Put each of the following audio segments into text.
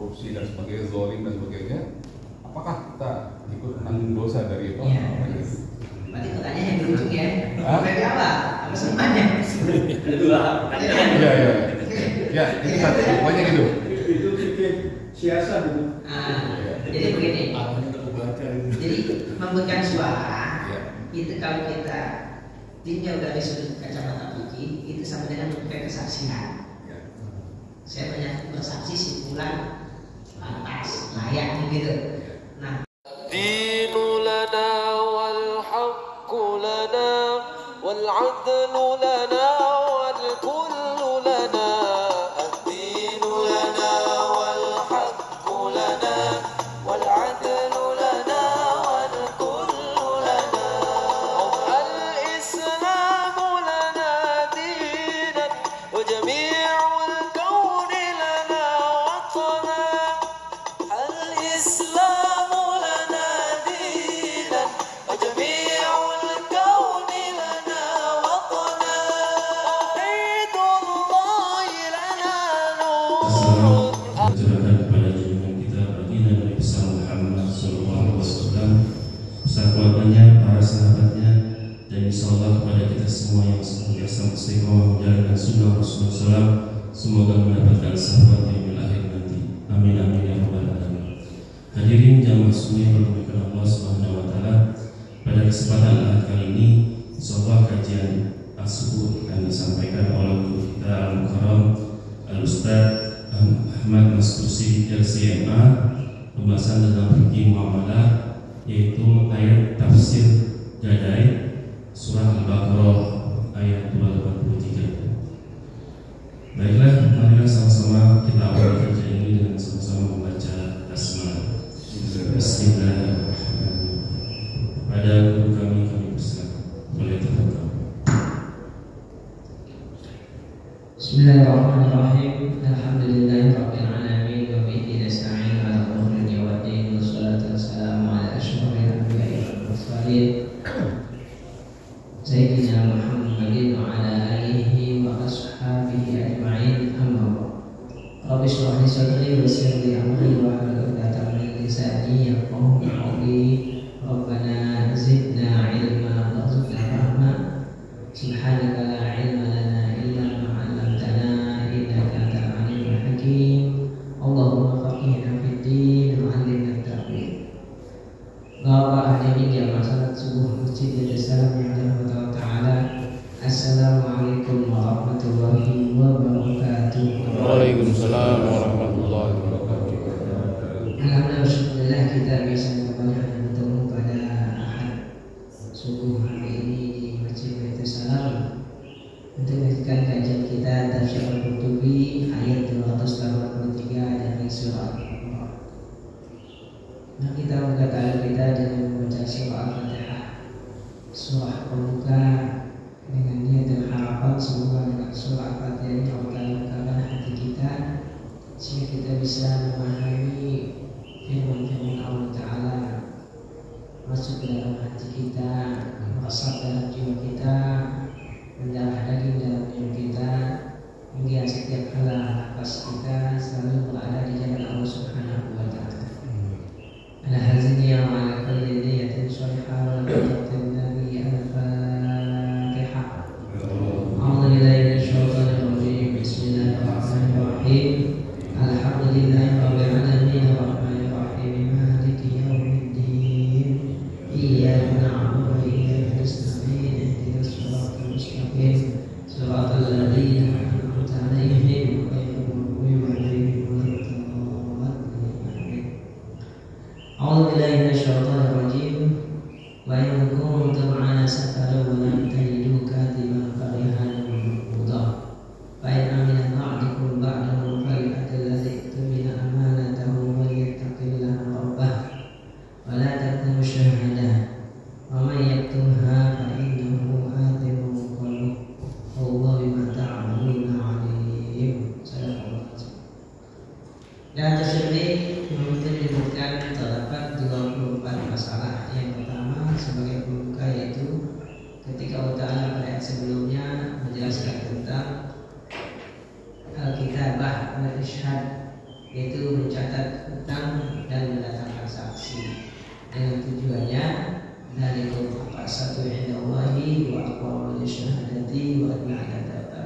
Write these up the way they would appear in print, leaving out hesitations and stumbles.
korupsi dan sebagainya, zalim dan sebagainya, apakah kita ikut menanggung dosa dari itu? Iya. Berarti pertanyaannya berujung ya. Berarti apa? Apa semuanya? Kedua. Iya. Ya, itu satu. Pokoknya gitu. Itu bikin siasat itu. Jadi begini. Jadi membuatkan suara Ya. itu kalau kita tinjau dari sudut kacamata fikih itu sama dengan memberikan kesaksian. Ya. Saya banyak bersaksi simpulan atas layak begitu. Nah, dinu lana wal haqqu lana wal adlu lana wal kullu lana ad-dinu lana wal haqqu lana wal adlu lana wal kullu lana al-islamu lana dinan wa jami'ul kawni lana watana الإسلام لنا دينا وجميع الكون لنا وطنا عيد الله لنا نور. Aturkan kepada junjungan kita baginda Nabi besar Muhammad Sallallahu Alaihi Wasallam, beserta keluarganya, para sahabatnya, dan insyaallah kepada kita semua yang senantiasa istiqomah menjalankan sunnah Rasulullah SAW, semoga mendapatkan sahabat yang akhir nanti. Amin amin ya rabbal alamin. Hadirin jamaah semua yang bermuliakan Allah Subhanahu Wa Taala, pada kesempatan Ahad kali ini, insyaallah kajian as-subuh akan disampaikan oleh guru kita Al-Mukarram Al-Ustaz Ahmad Maskursi LCMA, pembahasan tentang fikih muamalah, yaitu ayat tafsir gadai surah Al-Baqarah ayat 283. Baiklah, marilah sama-sama kita awali kajian ini dengan sama-sama membaca basmalah. Bismillahirrahmanirrahim. Pada guru kami persilakan. Boleh terbuka. Bismillahirrahmanirrahim. Alhamdulillahirabbil alamin wa bihi nasta'in ala umuri dunya waddin wassalatu wassalamu ala asyrofil anbiya'i wal mursalin sayyidina Muhammadin wa ala alihi wa ashabihi ajma'in. Amma ba'd. Rabbi shrah li sadri wa yassir li amri wa hlul 'uqdatam min lisani yafqahu qawli. Rabbana zidna 'ilma warzuqna rahmah. Subhanaka la 'ilma lana illa ma 'allamtana innaka antal 'alimul hakim. Allahumma faqihna fid din wa 'allimna at-ta'wil. Bapak hadirin jamaah salat subuh Masjid Darussalam yang dirahmati Allah Ta'ala. Assalamualaikum warahmatullahi wabarakatuh. Waalaikumsalam warahmatullahi wabarakatuh. Alhamdulillah kita bisa kembali bertemu pada Ahad subuh hari ini di Masjid Darussalam untuk melanjutkan kajian kita tafsir Al-Qurtubi ayat 283 dari surah Al-Baqarah. Nah, kita membuka ta'aluk kita dengan membaca surah Al-Fatihah, surah pembuka, dengan niat dan harapan semoga dengan surah Al-Fatihah ini Allah membukakan hati kita sehingga kita bisa memahami firman-firman Allah Ta'ala masuk ke dalam hati kita, meresap dalam jiwa kita, mendarah daging dalam jiwa kita, hingga setiap kala nafas kita selalu berada di jalan Allah Subhanahu wa Ta'ala. Ala hazini ya ala kulli niyatin shalihah wa barakatun nabi al-Fatihah. A'udzu billahi minasyaitonir rajim. Bismillahirrahmanirrahim. Alhamdulillahi rabbil alamin arrahmanir rahim maliki yaumiddin. Iyyaka na'budu wa iyyaka nasta'in. Ihdinas siratal mustaqim. Siratal ladzina an'amta 'alaihim ghairil maghdubi 'alaihim waladdallin. A'udzu billahi minasyaitonir rajim. Wa in kuntum 'ala safarin wa lam tajidu katiban farihanun maqbudah. Fa in amina ba'dukum ba'dahu falyu'addi tumina amanatahu wa yattaqillaha rabbah wa la taktumu syahadah wa man yaktumha fa innahu athimun qalbuh wallahu bima ta'maluna 'alim. Sadaqallahu azim. Dan tersebut mungkin menyebutkan terdapat 24 masalah. Yang pertama sebagai pembuka yaitu ketika Allah Ta'ala pada ayat sebelumnya menjelaskan tentang al-kitabah wal ishad, yaitu mencatat hutang dan mendatangkan saksi dengan tujuannya dari satu indallahi wa aqwamul syahadati wa adna adata.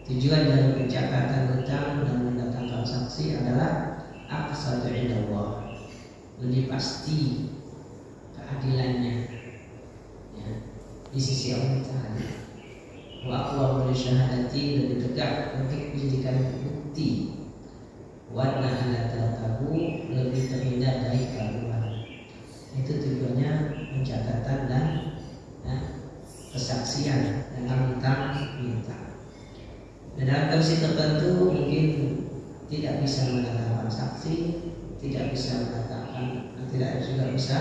Tujuan dari pencatatan hutang dan mendatangkan saksi adalah aqsatu indallah, lebih pasti keadilannya ya, di sisi Allah Ta'ala. Wa aqwamul syahadati, lebih tegak untuk dijadikan bukti. Wa adna adata, lebih terhindar dari keraguan. Itu tujuannya pencatatan dan kesaksian dalam hutang piutang. Dan dalam kondisi tertentu mungkin tidak bisa mendatangkan saksi, tidak bisa mendatangkan, tidak juga bisa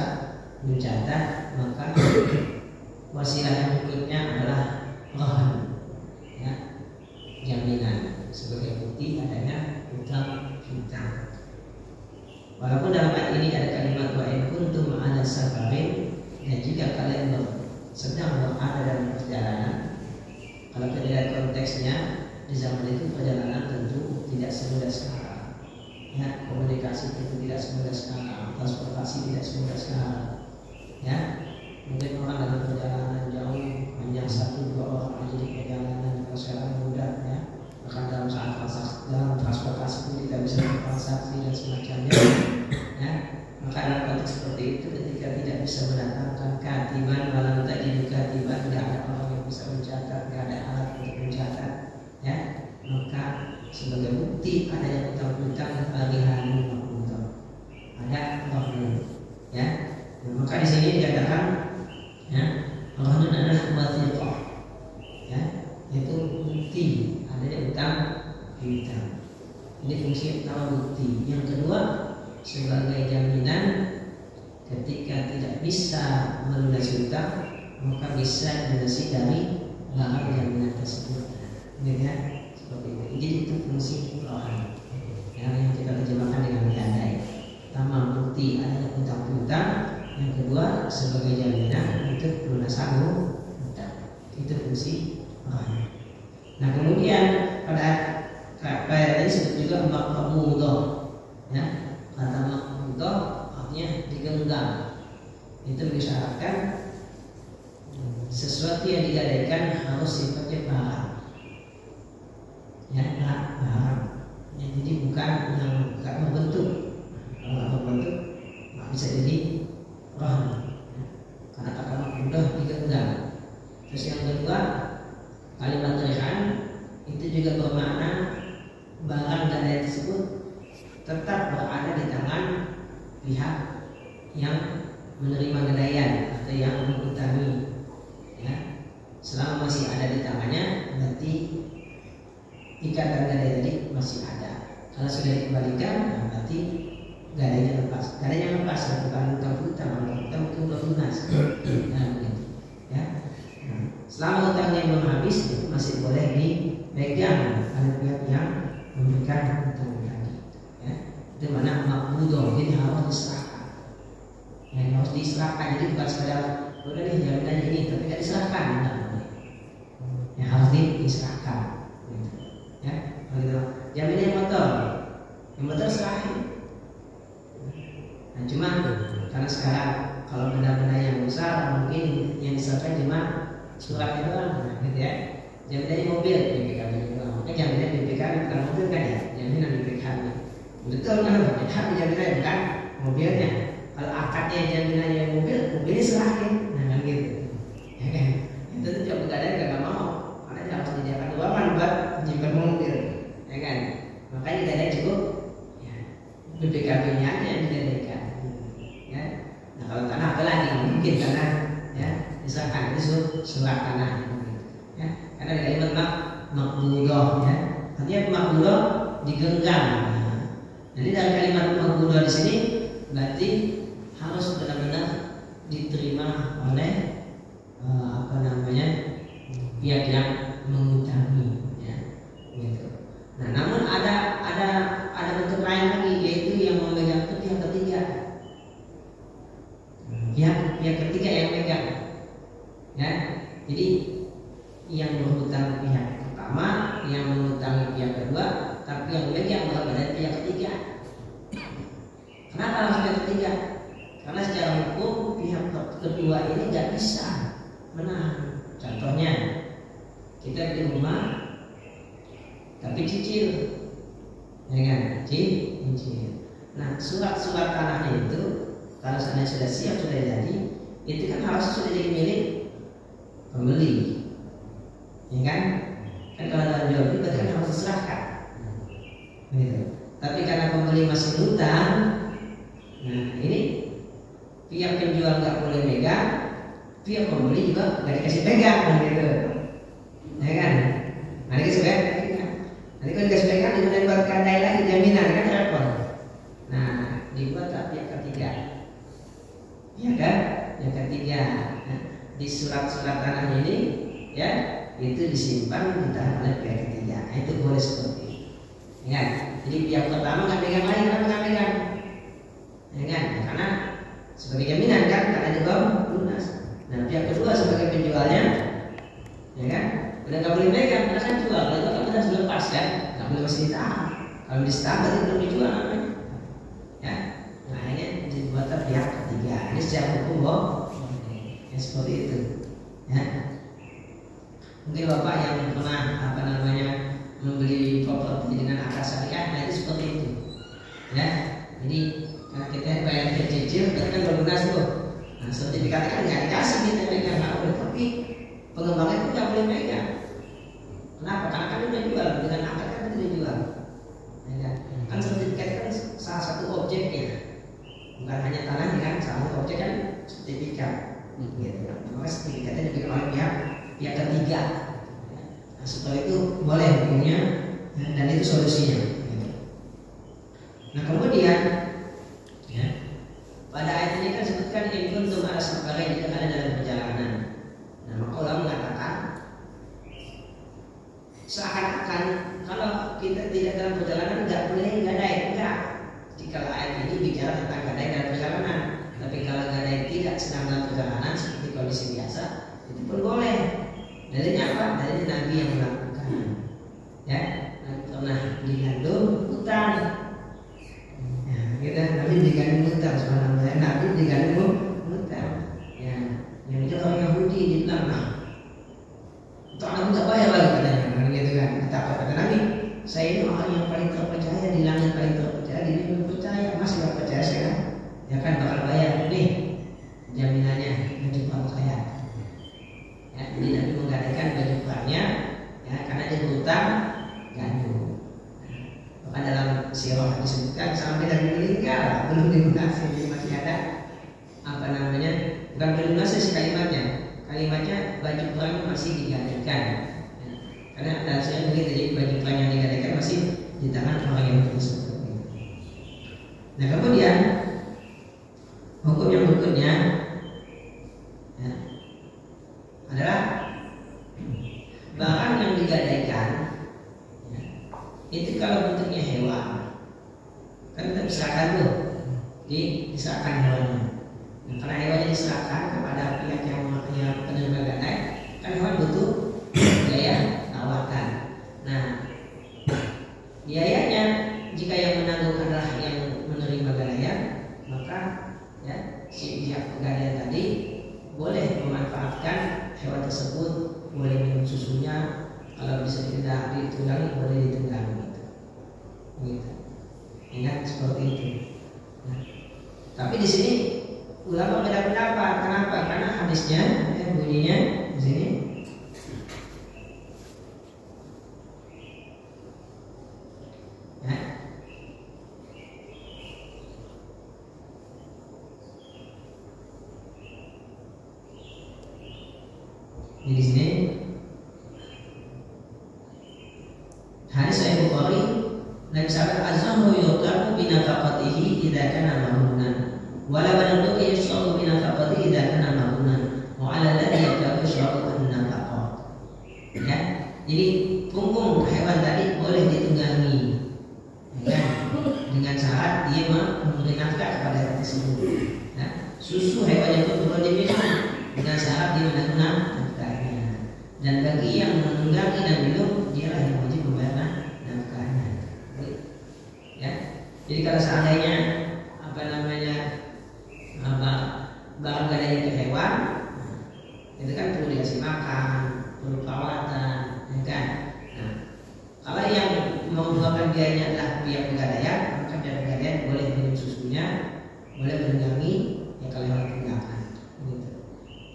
mencatat, maka wasilah yang berikutnya adalah rahan, ya, jaminan sebagai bukti adanya hutang piutang. Walaupun dalam ayat ini ada kalimat wa in kuntum ala safarin, dan jika kalian sedang berada dalam perjalanan, kalau kita lihat konteksnya di zaman itu perjalanan tentu tidak semudah sekarang. Ya, komunikasi tentu tidak semudah sekarang, transportasi tidak semudah sekarang. Ya, mungkin orang dalam perjalanan jauh hanya 1-2 orang aja di perjalanan, kalau sekarang mudah ya. Bahkan dalam saat transportasi pun kita bisa bertransaksi dan semacamnya ya. Maka dalam konteks seperti itu, ketika tidak bisa mendatangkan katiban, malam tadi katiban, tidak ada orang yang bisa mencatat, tidak ada alat untuk mencatat ya, maka sebagai bukti adanya hutang piutang alihanun makmudun, ada rahnun ya. Nah, maka di sini dikatakan ya, rahnun adalah wathiqah ya, yaitu bukti adanya hutang piutang. Ini fungsi pertama, bukti. Yang kedua, sebagai jaminan ketika tidak bisa melunasi hutang, maka bisa dilunasi dari barang jaminan tersebut. Gitu ya, seperti itu. Jadi itu fungsi rahan yang kita terjemahkan dengan tandai. Pertama, bukti adanya hutang piutang. Yang kedua, sebagai jaminan untuk pelunasan hutang. Itu fungsi rahan. Nah, kemudian pada ayat ini disebut juga maqmudah ya. Kata maqmudah artinya digenggam. Itu mengisyaratkan sesuatu yang digadaikan harus sifatnya barang ya, barang ya, jadi bukan yang gak membentuk. Kalau gak membentuk gak bisa jadi rahan ya. Karena kata maqmudah digenggam. Terus yang kedua, kalimat rehan itu juga bermakna barang gadai tersebut tetap berada di tangan pihak yang menerima gadaian atau yang menghutangi ya. Selama masih ada di tangannya, berarti ikatan gadai tadi masih ada. Kalau sudah dikembalikan, berarti gadainya lepas. Gadainya lepas, bukan hutang piutang itu berlunas. Nah, begitu ya. Selama hutangnya belum habis, itu masih boleh dipegang oleh pihak yang memberikan hutang tadi. Ya, itu mana maqmudah, jadi harus diserahkan. Ya, harus diserahkan. Jadi bukan sekadar udah nih jaminannya ini, tapi tidak diserahkan. Ya, harus diserahkan. Gitu. Ya, begitu. Jaminannya yang motor serahin. Nah, cuma karena sekarang kalau benda-benda yang besar mungkin yang diserahkan cuma suratnya doang, nah, gitu ya. Jaminannya mobil, BPKB doang. Maka jaminan BPKB bukan mobil kan ya, jaminan BPKB. Betul kan? BPKB jaminannya bukan mobilnya. Kalau akadnya jaminannya mobil, mobilnya serahin, nah kan gitu. Ya kan? Itu tuh coba gadai gak mau, karena dia harus menyediakan ruangan buat menyimpan mobil, ya kan? Makanya gadai cukup, ya, BPKB-nya aja yang digadaikan. Ya. Nah kalau tanah apa lagi? Mungkin tanah, ya. Misalkan itu surat tanah ya. Karena ada kalimat maqmudah ya. Artinya maqmudah digenggam. Nah, jadi dari kalimat maqmudah di sini berarti harus benar-benar diterima oleh pihak yang menghutangi ya. Gitu. Nah, namun ada bentuk lain lagi, yaitu yang memegang itu pihak ketiga. Pihak ketiga yang megang. Ya, jadi yang berhutang pihak pertama, yang menghutangi pihak kedua, tapi yang memegang berada pihak ketiga. Kenapa harus pihak ketiga? Karena secara hukum pihak kedua ini nggak bisa menang. Contohnya, kita di rumah tapi cicil, ya kan? Cicil. Nah, surat-surat tanahnya itu kalau seandainya sudah siap, sudah jadi, itu kan harus sudah jadi milik pembeli, ya kan? Kan kalau dalam jual beli berarti kan harus diserahkan. Gitu. Tapi karena pembeli masih hutang, nah ini pihak penjual nggak boleh megang, pihak pembeli juga nggak dikasih pegang, gitu, ya kan? Nah, dikasih pegang, nanti kalau dikasih pegang kemudian buat kandai lagi jaminan kan repot. Nah, dibuat pihak ketiga, ya kan? Yang ketiga, nah, di surat-surat tanah ini, ya itu disimpan ditahan oleh pihak ketiga. Nah, itu boleh seperti itu. Ya, jadi pihak pertama nggak pegang lagi, kenapa nggak pegang? Ya kan? Karena sebagai jaminan kan, karena dia belum lunas. Nah, pihak kedua sebagai penjualnya, ya kan? Udah nggak boleh pegang, karena kan jual. Kalau itu kan udah sudah lepas kan, nggak boleh masih ditahan. Kalau ditahan berarti belum dijual namanya. Ya, nah ini dibuat pihak ketiga. Ini secara hukum boh, ya seperti itu. Ya, mungkin bapak yang pernah membeli properti dengan akad syariah, nah itu seperti itu. Ya, jadi karena kita bayar cicil, berarti kan berlunas tuh. Nah, sertifikatnya kan nggak dikasih, kita pegang nggak boleh, tapi pengembangnya pun nggak boleh pegang. Kenapa? Karena kan udah jual dengan akad kan udah jual. Ya, kan sertifikat kan salah satu objeknya, bukan hanya tanahnya kan, salah satu objek kan sertifikat. Gitu. Maka sertifikatnya dipegang oleh pihak ketiga. Nah, setelah itu boleh hukumnya, dan itu solusinya. Nah, kemudian ya, pada ayat ini kan sebutkan in kuntum ala safarin, jika ada dalam perjalanan. Nah, maka ulama mengatakan seakan-akan kalau kita tidak dalam perjalanan nggak boleh gadai, enggak. Jika ayat ini bicara tentang gadai dalam perjalanan, tapi kalau gadai tidak sedang dalam perjalanan seperti kondisi biasa, itu pun boleh. Dalilnya apa? Dalilnya Nabi yang melakukan. Ya, Nabi pernah digandung hutan. Ya, kita Nabi digandung hutan, subhanallah. Nabi digandung hutan. Ya, yang itu orang Yahudi di Lama. Itu anak nggak bayar lagi katanya, kan gitu kan? Kata Nabi, saya ini orang yang paling terpercaya di langit, paling terpercaya di dunia, percaya. Masih nggak percaya saya kan? Ya kan bakal bayar nih jaminannya baju perang saya. Ya, jadi Nabi menggadaikan baju perangnya, ya karena dia berhutang gandum. Bahkan dalam sirah disebutkan sampai Nabi meninggal belum dilunasi, jadi masih ada apa namanya, bukan belum lunasi sih kalimatnya baju perang masih digadaikan. Ya, karena dasarnya begitu, jadi baju perang yang digadaikan masih di tangan orang yang tersebut. Nah, kemudian hukum yang berikutnya ya, adalah barang yang digadaikan ya, itu kalau bentuknya hewan kan kita diserahkan tuh, diserahkan hewannya. Nah, karena hewannya diserahkan kepada pihak yang penerima gadai, kan hewan butuh biaya perawatan. Nah, biayanya jika yang menanggung adalah yang menerima gadaian, maka ya si pihak pegadaian tadi boleh memanfaatkan hewan tersebut, boleh minum susunya, kalau bisa tidak ditunggangi boleh ditunggangi gitu. Ingat seperti itu. Nah, tapi di sini ulama beda pendapat. Kenapa? Karena hadisnya bunyinya di sini ya. Di sini hadis Sahih Bukhari, Nabi sahabat azamhu yuqamu binafaqatihi idza kana mahmunan wala banatu yashrabu binafaqatihi idza kana mahmunan wa ala alladhi yashrabu an-nafaqah. Ya, jadi punggung hewan tadi boleh ditunggangi, ya, dengan syarat dia memberi nafkah kepada hewan tersebut. Ya, susu hewannya itu boleh diminum dengan syarat dia menanggung nafkahnya. Dan bagi yang menunggangi dan minum, dialah yang wajib membayar nafkahnya. Ya, jadi kalau seandainya apa namanya barang gadainya ke hewan, itu kan perlu dikasih makan, perlu perawatan, ya kan? Nah, kalau yang mengeluarkan biayanya adalah pihak pegadaian, maka pihak pegadaian boleh minum susunya, boleh menunggangi ya kalau hewan peliharaan, gitu.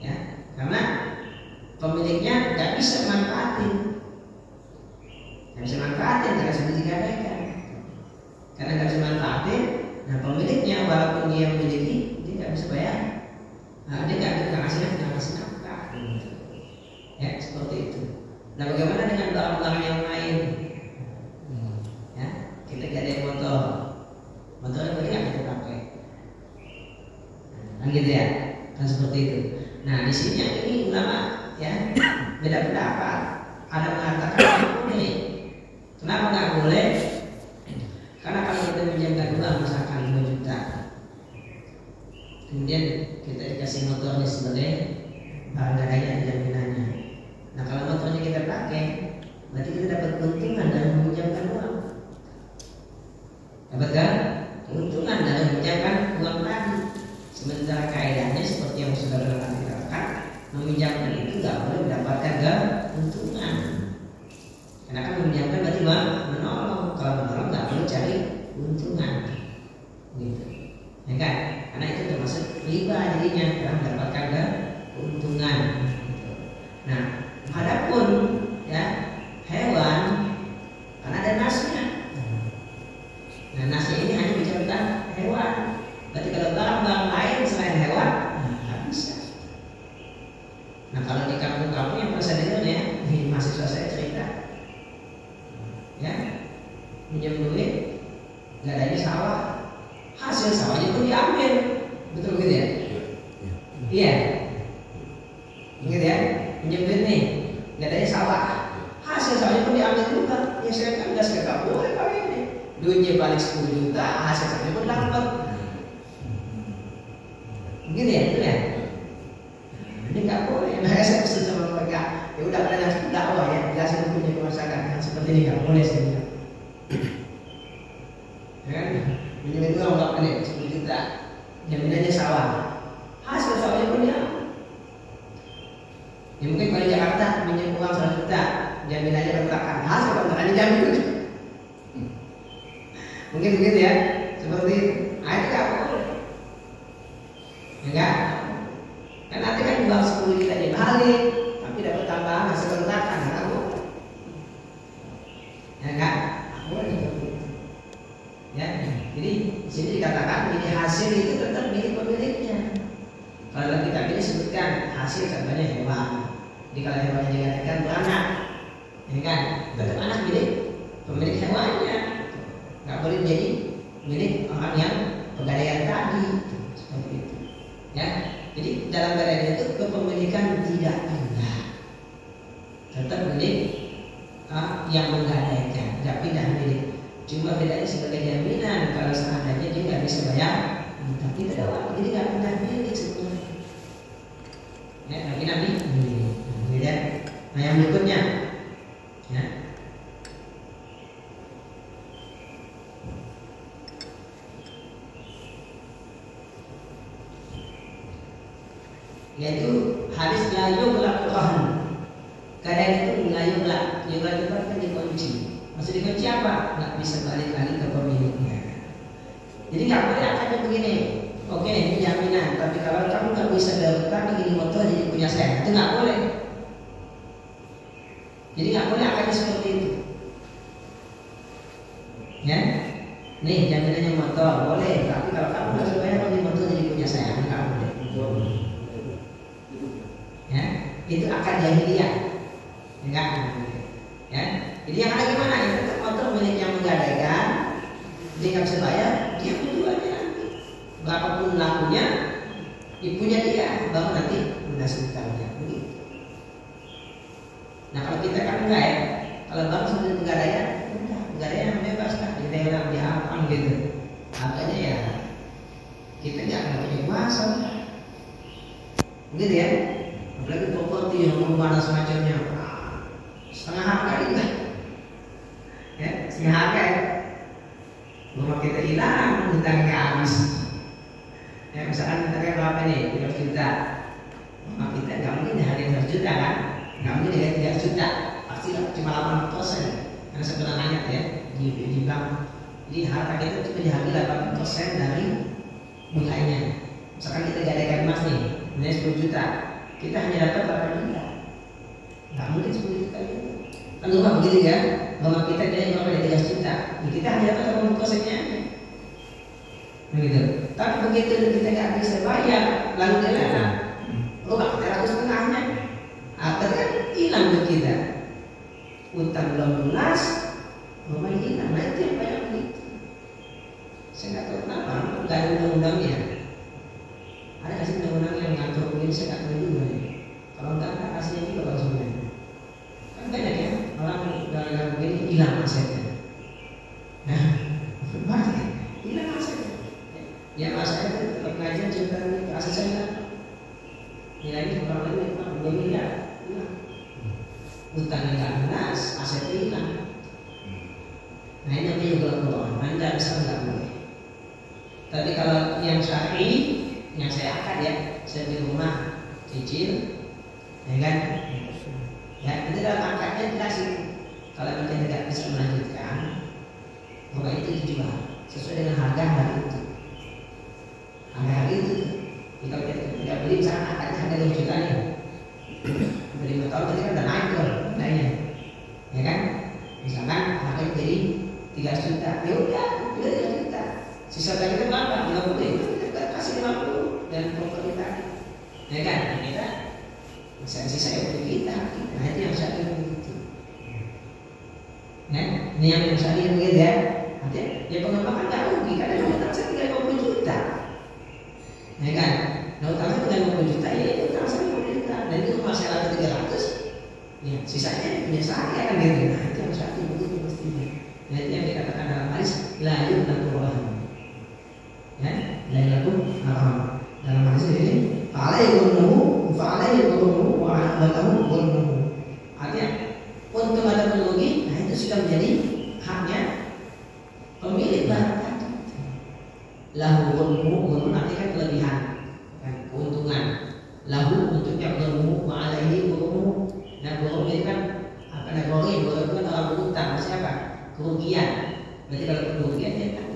Ya, karena pemiliknya nggak bisa manfaatin, karena sudah digadaikan. Karena nggak bisa manfaatin, nah pemiliknya walaupun dia memiliki, dia nggak bisa bayar. Nah, dia nggak ngasih nafkah, gitu. Ya seperti itu. Nah, bagaimana dengan barang-barang yang lain? Ya, kita gadai motor boleh nggak kita pakai? Kan gitu ya, kan seperti itu. Nah, di sini yang ini ulama ya beda pendapat. Ada mengatakan boleh. Kenapa nggak boleh? Karena kalau kita menjaga uang misalkan 2 juta, kemudian kita dikasih motornya sebagai barang gadaian jaminannya. Nah, kalau motornya kita pakai, berarti kita dapat keuntungan dari meminjamkan uang. Dapat kan? Keuntungan dari meminjamkan uang tadi. Sementara kaidahnya seperti yang saudara katakan, meminjamkan itu nggak boleh mendapatkan keuntungan. Karena kan meminjamkan berarti menolong. Kalau menolong nggak perlu cari keuntungan, gitu. Ya kan? Karena itu termasuk riba jadinya, karena mendapatkan keuntungan. Gitu. Nah, adapun ya hewan, karena ada nasnya. Nah, nasnya ini hanya bicara tentang hewan. Berarti kalau barang-barang lain selain hewan, nggak bisa. Nah, kalau di kampung-kampung yang pernah saya dengar ya, ini mahasiswa saya cerita, ya minjem duit, nggak adanya sawah, hasil sawahnya pun diambil, betul gitu ya? Iya, gitu ya, minjem duit nih, nggak adanya sawah, hasil sawahnya pun diambil juga. Ya saya kan nggak boleh pakai ini, duitnya balik 10 juta, hasil sawahnya pun dapat. Gitu ya, itu ya. Ini nggak boleh. Nah, saya pesan sama mereka, ya udah kalian harus dakwah ya, jelasin hukumnya ke masyarakat. Yang seperti ini nggak boleh sih. Ya kan? Minjem itu nggak boleh 10 juta, jaminannya sawah. Hasil sawahnya pun dia. Ya mungkin kalau di Jakarta minjem uang 100 juta, jaminannya kontrakan. Hasil kontrakannya jamin. Mungkin begitu ya, seperti itu. Nah, itu nggak boleh. Enggak, kan nanti kan uang 10 juta dibalik, tapi dapat tambahan hasil kontrakan, enggak boleh. Ya enggak, boleh. Ya, jadi di sini dikatakan ini hasil itu tetap milik pemiliknya. Kalau kita ini sebutkan hasil contohnya hewan, jadi kalau hewan yang dikatakan beranak, ya kan, tetap anak milik pemilik hewannya, nggak boleh jadi milik orang yang pegadaian tadi, seperti itu. Ya, jadi dalam gadaian itu kepemilikan tidak pindah, tetap milik yang menggadaikan, tidak pindah milik. Cuma bedanya sebagai jaminan kalau seandainya dia nggak bisa bayar, tapi tidak doang, jadi nggak pindah milik sebenarnya. Ya, lagi nabi, beda. Nah, yang berikutnya, ya. Yaitu hadis la yughlaq rahn. Kadang itu la yughlaq itu kan dikunci. Maksud dikunci apa? Nggak bisa balik lagi ke pemiliknya. Jadi nggak boleh akadnya begini. Oke, ini jaminan. Tapi kalau kamu nggak bisa dapat ini motor jadi punya saya, itu nggak boleh. Jadi nggak boleh akadnya seperti itu. Ya, nih jaminannya motor boleh. Tapi kalau kamu nggak bisa bayar ini motor jadi punya saya, nggak boleh. Ya, itu akad jahiliyah. Enggak. Ya, jadi yang ada gimana? Itu motor milik yang menggadaikan, dia nggak bisa bayar, dia menjualnya nanti. Berapapun lakunya, ibunya dia, baru nanti menghasilkannya. Begitu. Nah, kalau kita kan enggak ya, kalau baru sudah menggadaikan, udah menggadaikan bebas lah, diterang, dihampang gitu. Makanya ya, kita nggak punya kuasa. Begitu ya. Apalagi properti yang memana semacamnya, setengah harga juga, ya setengah harga ya. Rumah kita hilang, hutangnya habis, Ya, misalkan kita kan berapa nih? 3 juta. Maka kita nggak mungkin hari 100 juta kan? Nggak mungkin dengan 3 juta. Pasti cuma 8%. Karena saya pernah nanya ya di bank. Jadi harta kita itu dihargai 8% dari nilainya. Misalkan kita gadaikan emas nih, nilai 10 juta, kita hanya dapat 8 juta. Nggak mungkin 10 juta itu. Kan lupa begitu ya? Bahwa kita gadaikan berapa dari 3 juta, kita hanya dapat 80%-nya aja. Begitu. Tapi begitu kita nggak bisa bayar, lalu gimana? Rumah kita ratus setengahnya, akhirnya kan hilang duit kita. Utang belum lunas, rumah hilang. Nah itu yang banyak begitu. Saya nggak tahu kenapa, nggak ada undang-undangnya. Ada kasih undang-undang yang mengatur ini, saya nggak tahu juga nih. Kalau nggak kasihnya juga kalau sebenarnya. Kan banyak ya orang dalam begini hilang asetnya. Nah, banyak hilang asetnya. Ya masa itu pengajian cerita ini aset saya nilainya orang lain memang 2 miliar hilang. Utangnya nggak lunas, asetnya hilang. Nah ini namanya juga Quran. Anda bisa nggak boleh. Tapi kalau yang syar'i, yang saya akad ya, saya di rumah cicil, ya kan? Ya itu dalam akadnya jelas itu. Kalau kita tidak bisa melanjutkan, maka itu dijual sesuai dengan harga hari itu. Harga hari itu. Kalau kita tidak beli misalnya akadnya harga 2 juta nih, beli 5 tahun berarti kan udah naik tuh nilainya, ya kan? Misalkan harganya jadi 3 juta, ya udah 3 juta. Sisa kita berapa? 50. Kita kasih 50 dan properti tadi, ya kan? Kita sisa untuk kita. Nah itu yang saya begitu. Ya, ini yang saya begitu ya. Artinya ya pengembangan nggak rugi karena utang saya 50 juta, ya kan? Nah utang saya 50 juta, ya itu utang saya 50 juta. Dan itu rumah saya lagi 300, ya sisanya punya saya kan gitu. Nah itu yang saya begitu mestinya. Nah itu yang dikatakan dalam hadis la yudnaturahim. Ya, la yudnaturahim. Dalam hadis ini, fa'alaihi ghurmuhu wa lahu ghurmuhu. Artinya untung atau rugi, nah itu sudah menjadi haknya pemilik barang tadi. Lahu ghurmuhu, artinya kelebihan, kan, keuntungan. Lahu untuknya ghurmuhu wa alaihi ghurmuhu. Nah ghurmuh itu kan apa? Nah ghurmuh itu kan orang berutang, siapa? Kerugian. Berarti kalau kerugian dia kan.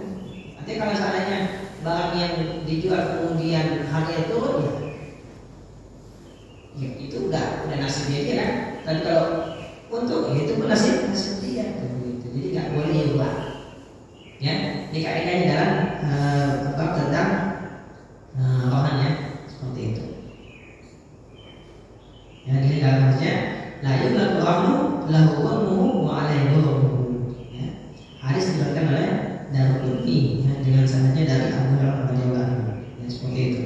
Artinya kalau seandainya barang yang dijual kemudian harganya turun, ya itu udah nasibnya dia kan. Tapi kalau untung ya itu nasib dia begitu. Jadi nggak boleh diubah. Ya, ini kaidahnya dalam bab tentang rohan ya, seperti itu. Ya, ini dalam hadisnya la yudlaku rahmu lahu ghurmuhu wa alaihi ghurmuhu. Ya. Hadis diriwayatkan oleh Darqutni ya, dengan sanadnya dari Abu Hurairah radhiyallahu anhu. Ya, seperti itu.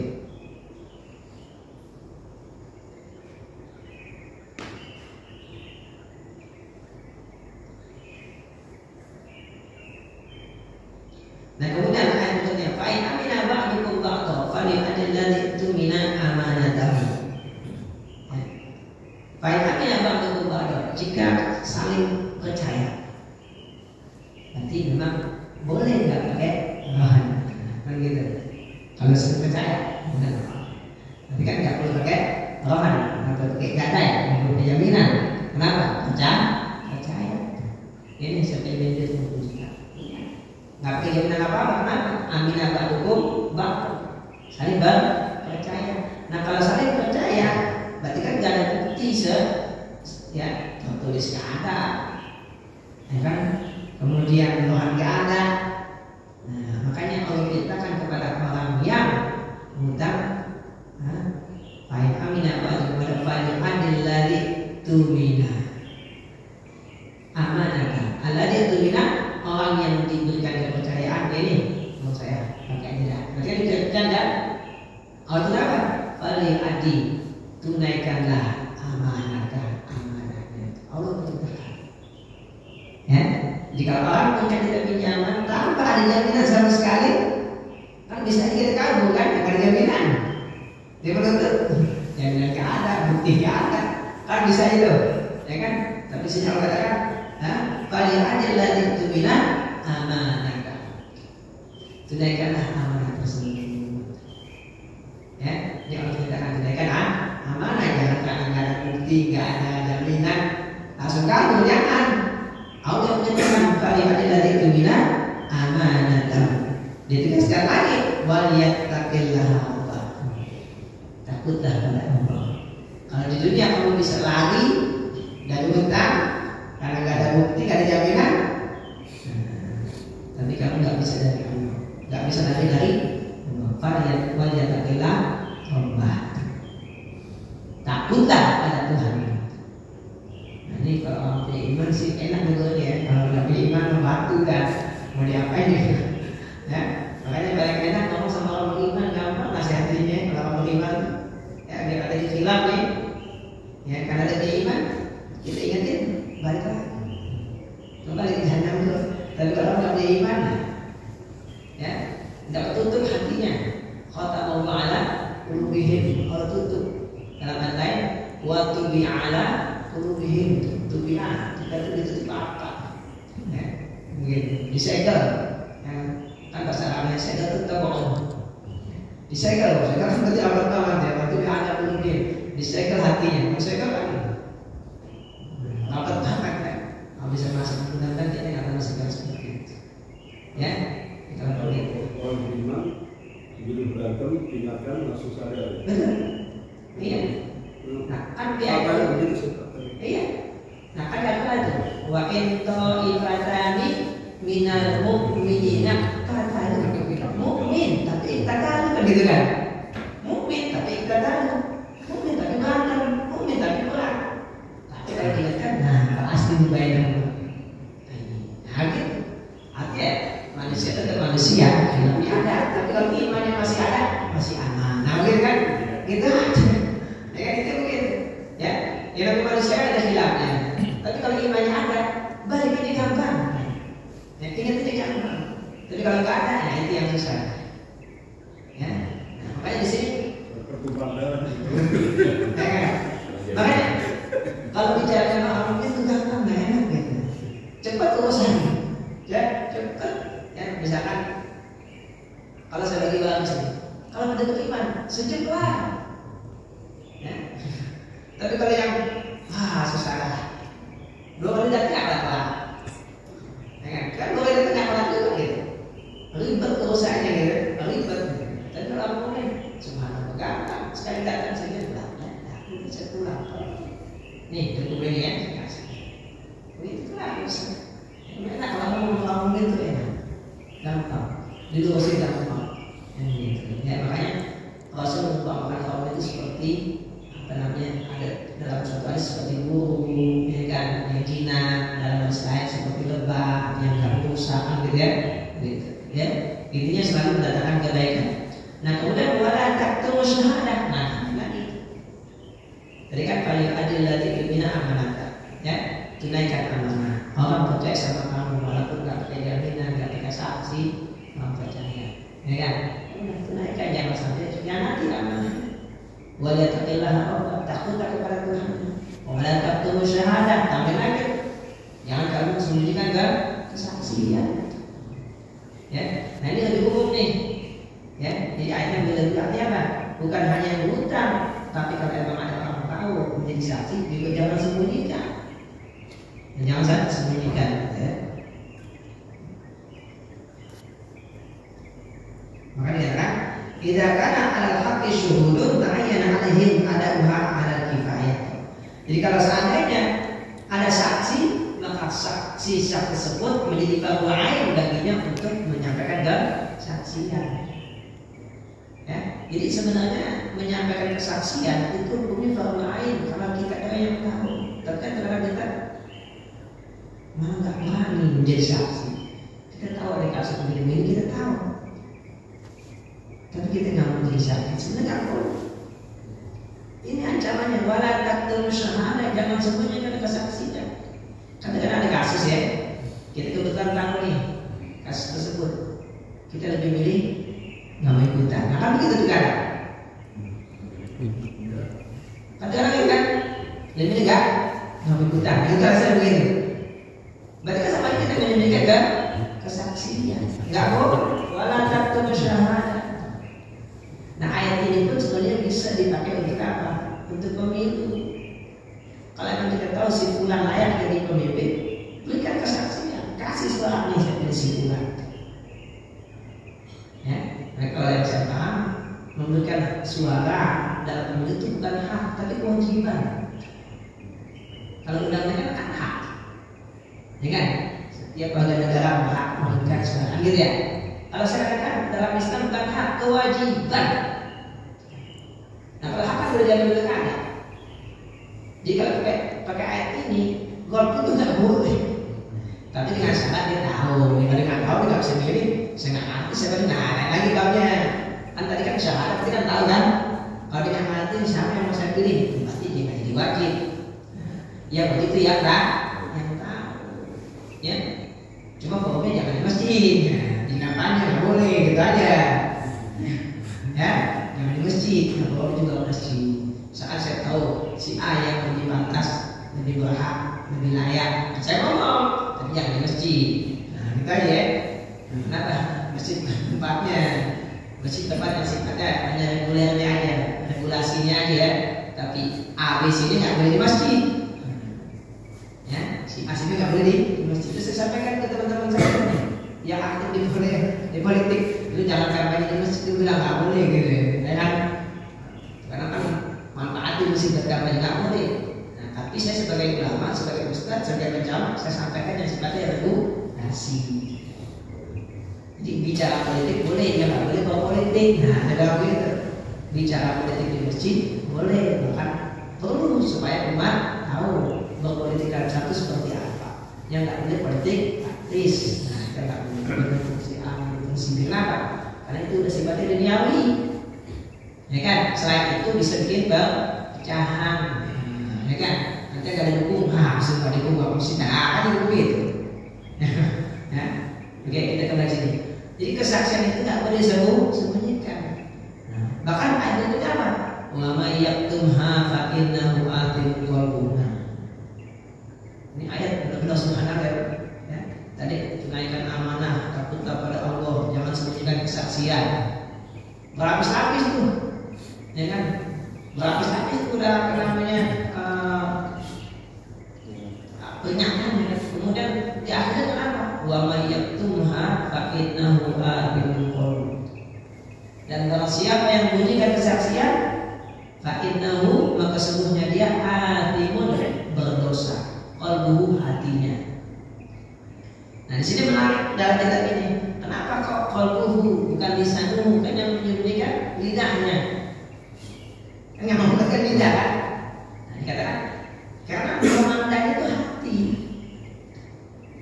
Nah kemudian ayat berikutnya, fa'in amina ba'dukum ba'da falyu'addi alladhi tumina amanatahu. Fa'in amina ba'dukum ba'da, jika saling percaya, berarti memang boleh nggak pakai rohan, kan gitu. Kalau saling percaya, bukan. Tapi kan nggak perlu pakai rohan, atau pakai gadai, nggak perlu jaminan. Kenapa? Percaya. Ini seperti bensin 20 juta. Nggak pakai jaminan apa-apa, kenapa? Aminah ba'dukum ba'du, saling percaya. Nah kalau saling percaya, berarti kan nggak ada bukti ya tertulis nggak ada, ya kan? Kemudian rohan nggak ada. Nah makanya Allah ceritakan kepada orang yang hutang, fa'in aminah ba'dukum ba'du falyu'addi alladhi tumina amanah. Alladhi tumina, orang yang diberikan kepercayaan ini, menurut saya pakai tidak. Berarti kan dikerjakan kan? Allah itu apa? Falyu'addi, tunaikanlah amanahnya. Allah beritakan. Ya, jika orang punya tidak pinjaman tanpa ada jaminan sama sekali, kan bisa kita kabur kan? Nggak ada jaminan. Dia menuntut jaminan nggak ada, bukti nggak ada, kan bisa itu, ya kan? Tapi sinyal katakan, falyu'addi alladhi tumina amanah. Tunaikanlah amanah tersebut. garansi, nggak ada jaminan, langsung kabur, jangan. Allah menyatakan falihadilladzi tumina amanatan. Ditegaskan lagi waliyattaqillaha Allah. Takutlah pada Allah. Kalau di dunia kamu bisa lari dari hutang karena nggak ada bukti, nggak ada jaminan, tapi kamu nggak bisa dari Allah, nggak bisa lari dari waliyattaqillaha Allah. Takutlah pada Tuhan. Nah, ini kalau orang punya iman sih enak betul ya. Kalau nggak punya iman membantu dan mau diapain ya? Ya, makanya banyak enak ngomong sama orang beriman, gampang nasihatinnya kalau orang beriman. Ya, biar ada khilaf nih. Ya, karena ada iman, kita ingetin balik lagi. Kembali ke jahanam terus. Tapi kalau nggak punya iman, ya, nggak tertutup hatinya. Khatamallahu ala qulubihim, kalau tutup. Dalam kata lain, wa tubi ala qulubihim, tubi'ah, kita itu ditutup apa? Ya, mungkin disegel. Kan bahasa Arabnya segel itu tabung. Disegel kan berarti amat-amat ya, waktu dia ada qulubihim, disegel hatinya, disegel kan? Rapat banget kan? Kalau bisa masuk mudah-mudahan kita nggak akan segel seperti itu. Ya, kita lihat. Orang beriman begitu berantem, ingatkan langsung sadar. Benar. Iya. Nah, kan dia iya. Nah, kan ada itu. Wa in ta'ifatani minal mu'minina qatalu. Mukmin tapi qatalu begitu kan? Mukmin tapi qatalu. Mukmin tapi berantem, mukmin tapi perang. Tapi kalau dilihat nah, asli dibayar. Nah, gitu. Artinya manusia tetap manusia, hilangnya ada. Tapi kalau imannya masih ada, masih aman. Nah, gitu kan? Gitu aja. Ya itu mungkin ya dalam manusia ada hilafnya, tapi kalau imannya ada balik aja gampang, ya ingat aja gampang. Tapi kalau nggak ada ya itu yang susah, ya. Nah, makanya di sini Pertumpahan darah. ya, makanya kalau bicara sama orang itu gampang, nggak enak gitu, cepat urusannya, ya cepat, ya misalkan kalau saya bagi bagus nih, kalau mendapat iman sejuk lah. Ya. Tapi kalau yang susah lah, 2 kali datang apa lah, ya, kan 2 kali datang apa lah juga gitu, ribet urusannya gitu, ribet. Tapi kalau aku nih, subhanallah gampang, sekali datang saja lah, aku bisa pulang. Nih cukup ini ya, kasih. Itu lah urusan. Enak kalau ngomong gitu enak, gampang, dilurusin gampang, gitu. Ya makanya Rasul mengumpamakan kaum itu seperti apa namanya, ada dalam suatu hadis seperti burung, ya kan, yang jinak, dalam hadis lain seperti lebah yang gak rusak, gitu ya, gitu. Ya, intinya selalu mendatangkan kebaikan. Nah kemudian wala taktumu syahadah, nah lagi. Tadi kan falihadilladzi tumina amanatan, ya, tunaikan amanah. Orang percaya sama kamu walaupun gak pakai jaminan, gak pakai saksi, orang percaya, ya kan? Tunaikan, jangan sampai nanti amanah. Waliyattaqillaha Allah, takutlah kepada Tuhan. Wala taktumu syahadah, tambah lagi. Jangan kamu sembunyikan kesaksian. Ya, nah ini lebih umum nih. Ya, jadi ayatnya lebih artinya apa? Bukan hanya yang hutang, tapi kalau memang ada orang tahu menjadi saksi, juga jangan sembunyikan. Dan jangan sembunyikan, ya. Maka dikatakan idza kana 'alal haqqi syuhudun ta'ayyana 'alaihim ada'uha 'alal kifayah. Jadi kalau seandainya ada saksi, maka saksi tersebut menjadi fardu 'ain baginya untuk menyampaikan kesaksian. Ya, jadi sebenarnya menyampaikan kesaksian itu hukumnya fardu 'ain kalau kita yang tahu. Tapi kan terkadang kita malah nggak berani menjadi saksi. Kita tahu ada kasus begini, kita tahu. Tapi kita nggak mau jadi saksi, sebenarnya nggak boleh. Ini ancamannya wala taktumu syahadah, jangan sembunyikan kesaksian. Kadang-kadang ada kasus ya, kita kebetulan tahu nih kasus tersebut, kita lebih milih nggak mau ikutan. Nah kan begitu juga. Kadang-kadang kan lebih milih nggak mau ikutan. Itu rasanya begitu. Berarti kan sama kita menyembunyikan kesaksian. Nggak boleh. Wala taktumu syahadah. Nah ayat ini pun sebenarnya bisa dipakai untuk apa? Untuk pemilu. kalau si fulan layak jadi pemimpin, berikan kesaksian, kasih suaranya saya pilih si fulan. Ya, nah kalau yang saya paham, memberikan suara dalam pemilu itu bukan hak, tapi kewajiban. Kalau undang-undang kan hak, ya kan? Setiap warga negara berhak memberikan suara, gitu ya. Kalau saya katakan dalam Islam bukan hak, kewajiban. Nah kalau hak kan sudah jadi ada. Jadi kalau pakai ayat ini, golput itu nggak boleh. Tapi dengan syarat dia tahu, kalau dia nggak tahu dia nggak bisa milih. Saya nggak ngerti, saya nggak ada lagi tahunya. Kan tadi kan syarat, kita kan tahu kan. Kalau dia nggak ngerti, siapa yang mau saya pilih? Pasti dia nggak jadi wajib. Ya begitu ya kan? Yang tahu, ya. Cuma pokoknya jangan di masjid, di kampanye nggak boleh, gitu aja. Ya, jangan di masjid, nggak boleh juga masjid. Saat saya tahu si A yang lebih pantas, lebih berhak, lebih layak, saya ngomong, tapi jangan di masjid. Nah, gitu aja ya. Kenapa? Masjid tempatnya, masjid tempat yang sifatnya hanya regulernya aja, regulasinya aja ya. Tapi A, B, C nya nggak boleh di masjid. Ya, si A, C nya nggak boleh di masjid. Itu saya sampaikan ke teman-teman saya yang aktif di politik, itu jangan kampanye di masjid, itu bilang nggak boleh gitu, ya kan? Karena kan manfaatin masjid berkampanye nggak boleh. Nah, tapi saya sebagai ulama, sebagai ustadz, sebagai pencamat, saya sampaikan yang sifatnya regulasi. Jadi bicara politik boleh, ya nggak boleh bawa politik. Nah, ada gitu. Bicara politik di masjid boleh, bahkan perlu supaya umat tahu berpolitik dalam satu seperti apa. Yang nggak boleh politik praktis. Nah, kita nggak boleh fungsi A, fungsi B. Kenapa? Karena itu udah sifatnya duniawi. Ya kan? Selain itu bisa bikin perpecahan. Ya kan? Nanti ada dukung, semua dukung nggak mesti apa dukung itu. Ya, oke kita kembali sini. Jadi kesaksian itu nggak boleh sembunyikan. Bahkan ayat itu apa? Wa may yaktumha fa innahu athim qalbuhu. Ini ayat benar-benar subhanallah ya. Tadi tunaikan amanah, takutlah pada Allah, jangan sembunyikan kesaksian. Berlapis-lapis tuh. Ya kan? Berlapis-lapis itu udah apa namanya? Penyaknya. Kemudian di akhirnya kenapa? Wa may yaktumha fa innahu athim qalbuhu. Dan kalau siapa yang membunyikan kesaksian, fa'innahu, maka sesungguhnya dia athimun, berdosa, qalbuhu, hatinya. Nah di sini menarik dalam kitab ini. Kenapa kok qalbuhu bukan lisanuhu? Kan yang menyembunyikan lidahnya. Kan yang membuatkan lidah kan? Nah dikatakan karena komandan itu hati.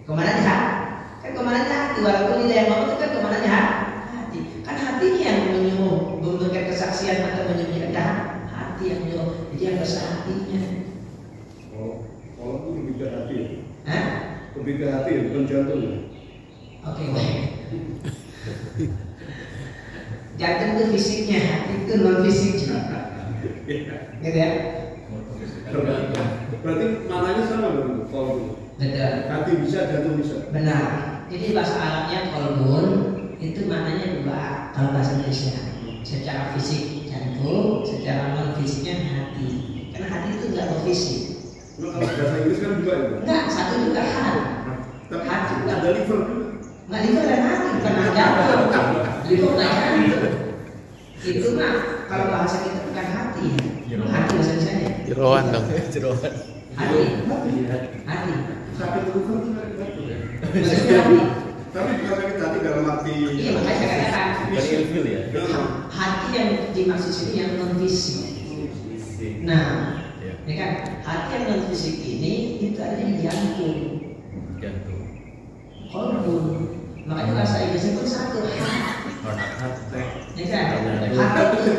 Komandan hati. Kan komandan hati. Walaupun lidah yang ngomong itu kan komandannya hati. Kan hatinya yang menyuruh memberikan kesaksian atau menyembunyikan, hati yang menyuruh. Jadi yang dosa hatinya. Oh, kalau itu lebih ke hati. Hah? Lebih ke hati, bukan jantung. Oke, baik. Jantung itu fisiknya, hati itu non fisiknya. Gitu ya? Berarti maknanya sama dong kalau Betul. hati bisa, jantung bisa. Benar. Jadi bahasa Arabnya qalbun itu maknanya dua kalau bahasa Indonesia. Secara fisik jantung, secara non fisiknya hati. Karena hati itu tidak berfisik. Kalau bahasa Inggris kan juga itu. Enggak, satu juga hati. Tapi Hati juga. ada liver juga. Nggak liver dan hati, bukan jantung. Liver nggak hati. Itu mah kalau bahasa kita bukan hati. Hati bahasa Indonesia. Jeroan dong. Jeroan. Hati. Hati. Sakit liver juga itu. Maksudnya hati. Tapi bukan sakit hati dalam arti. Iya makanya saya katakan Bukan ilfil ya. hati yang dimaksud sini yang non fisik. Nah, ya kan hati yang non fisik ini itu ada di jantung. Jantung. Qalbun. Makanya bahasa Inggris itu satu Hati. ya kan? Hati itu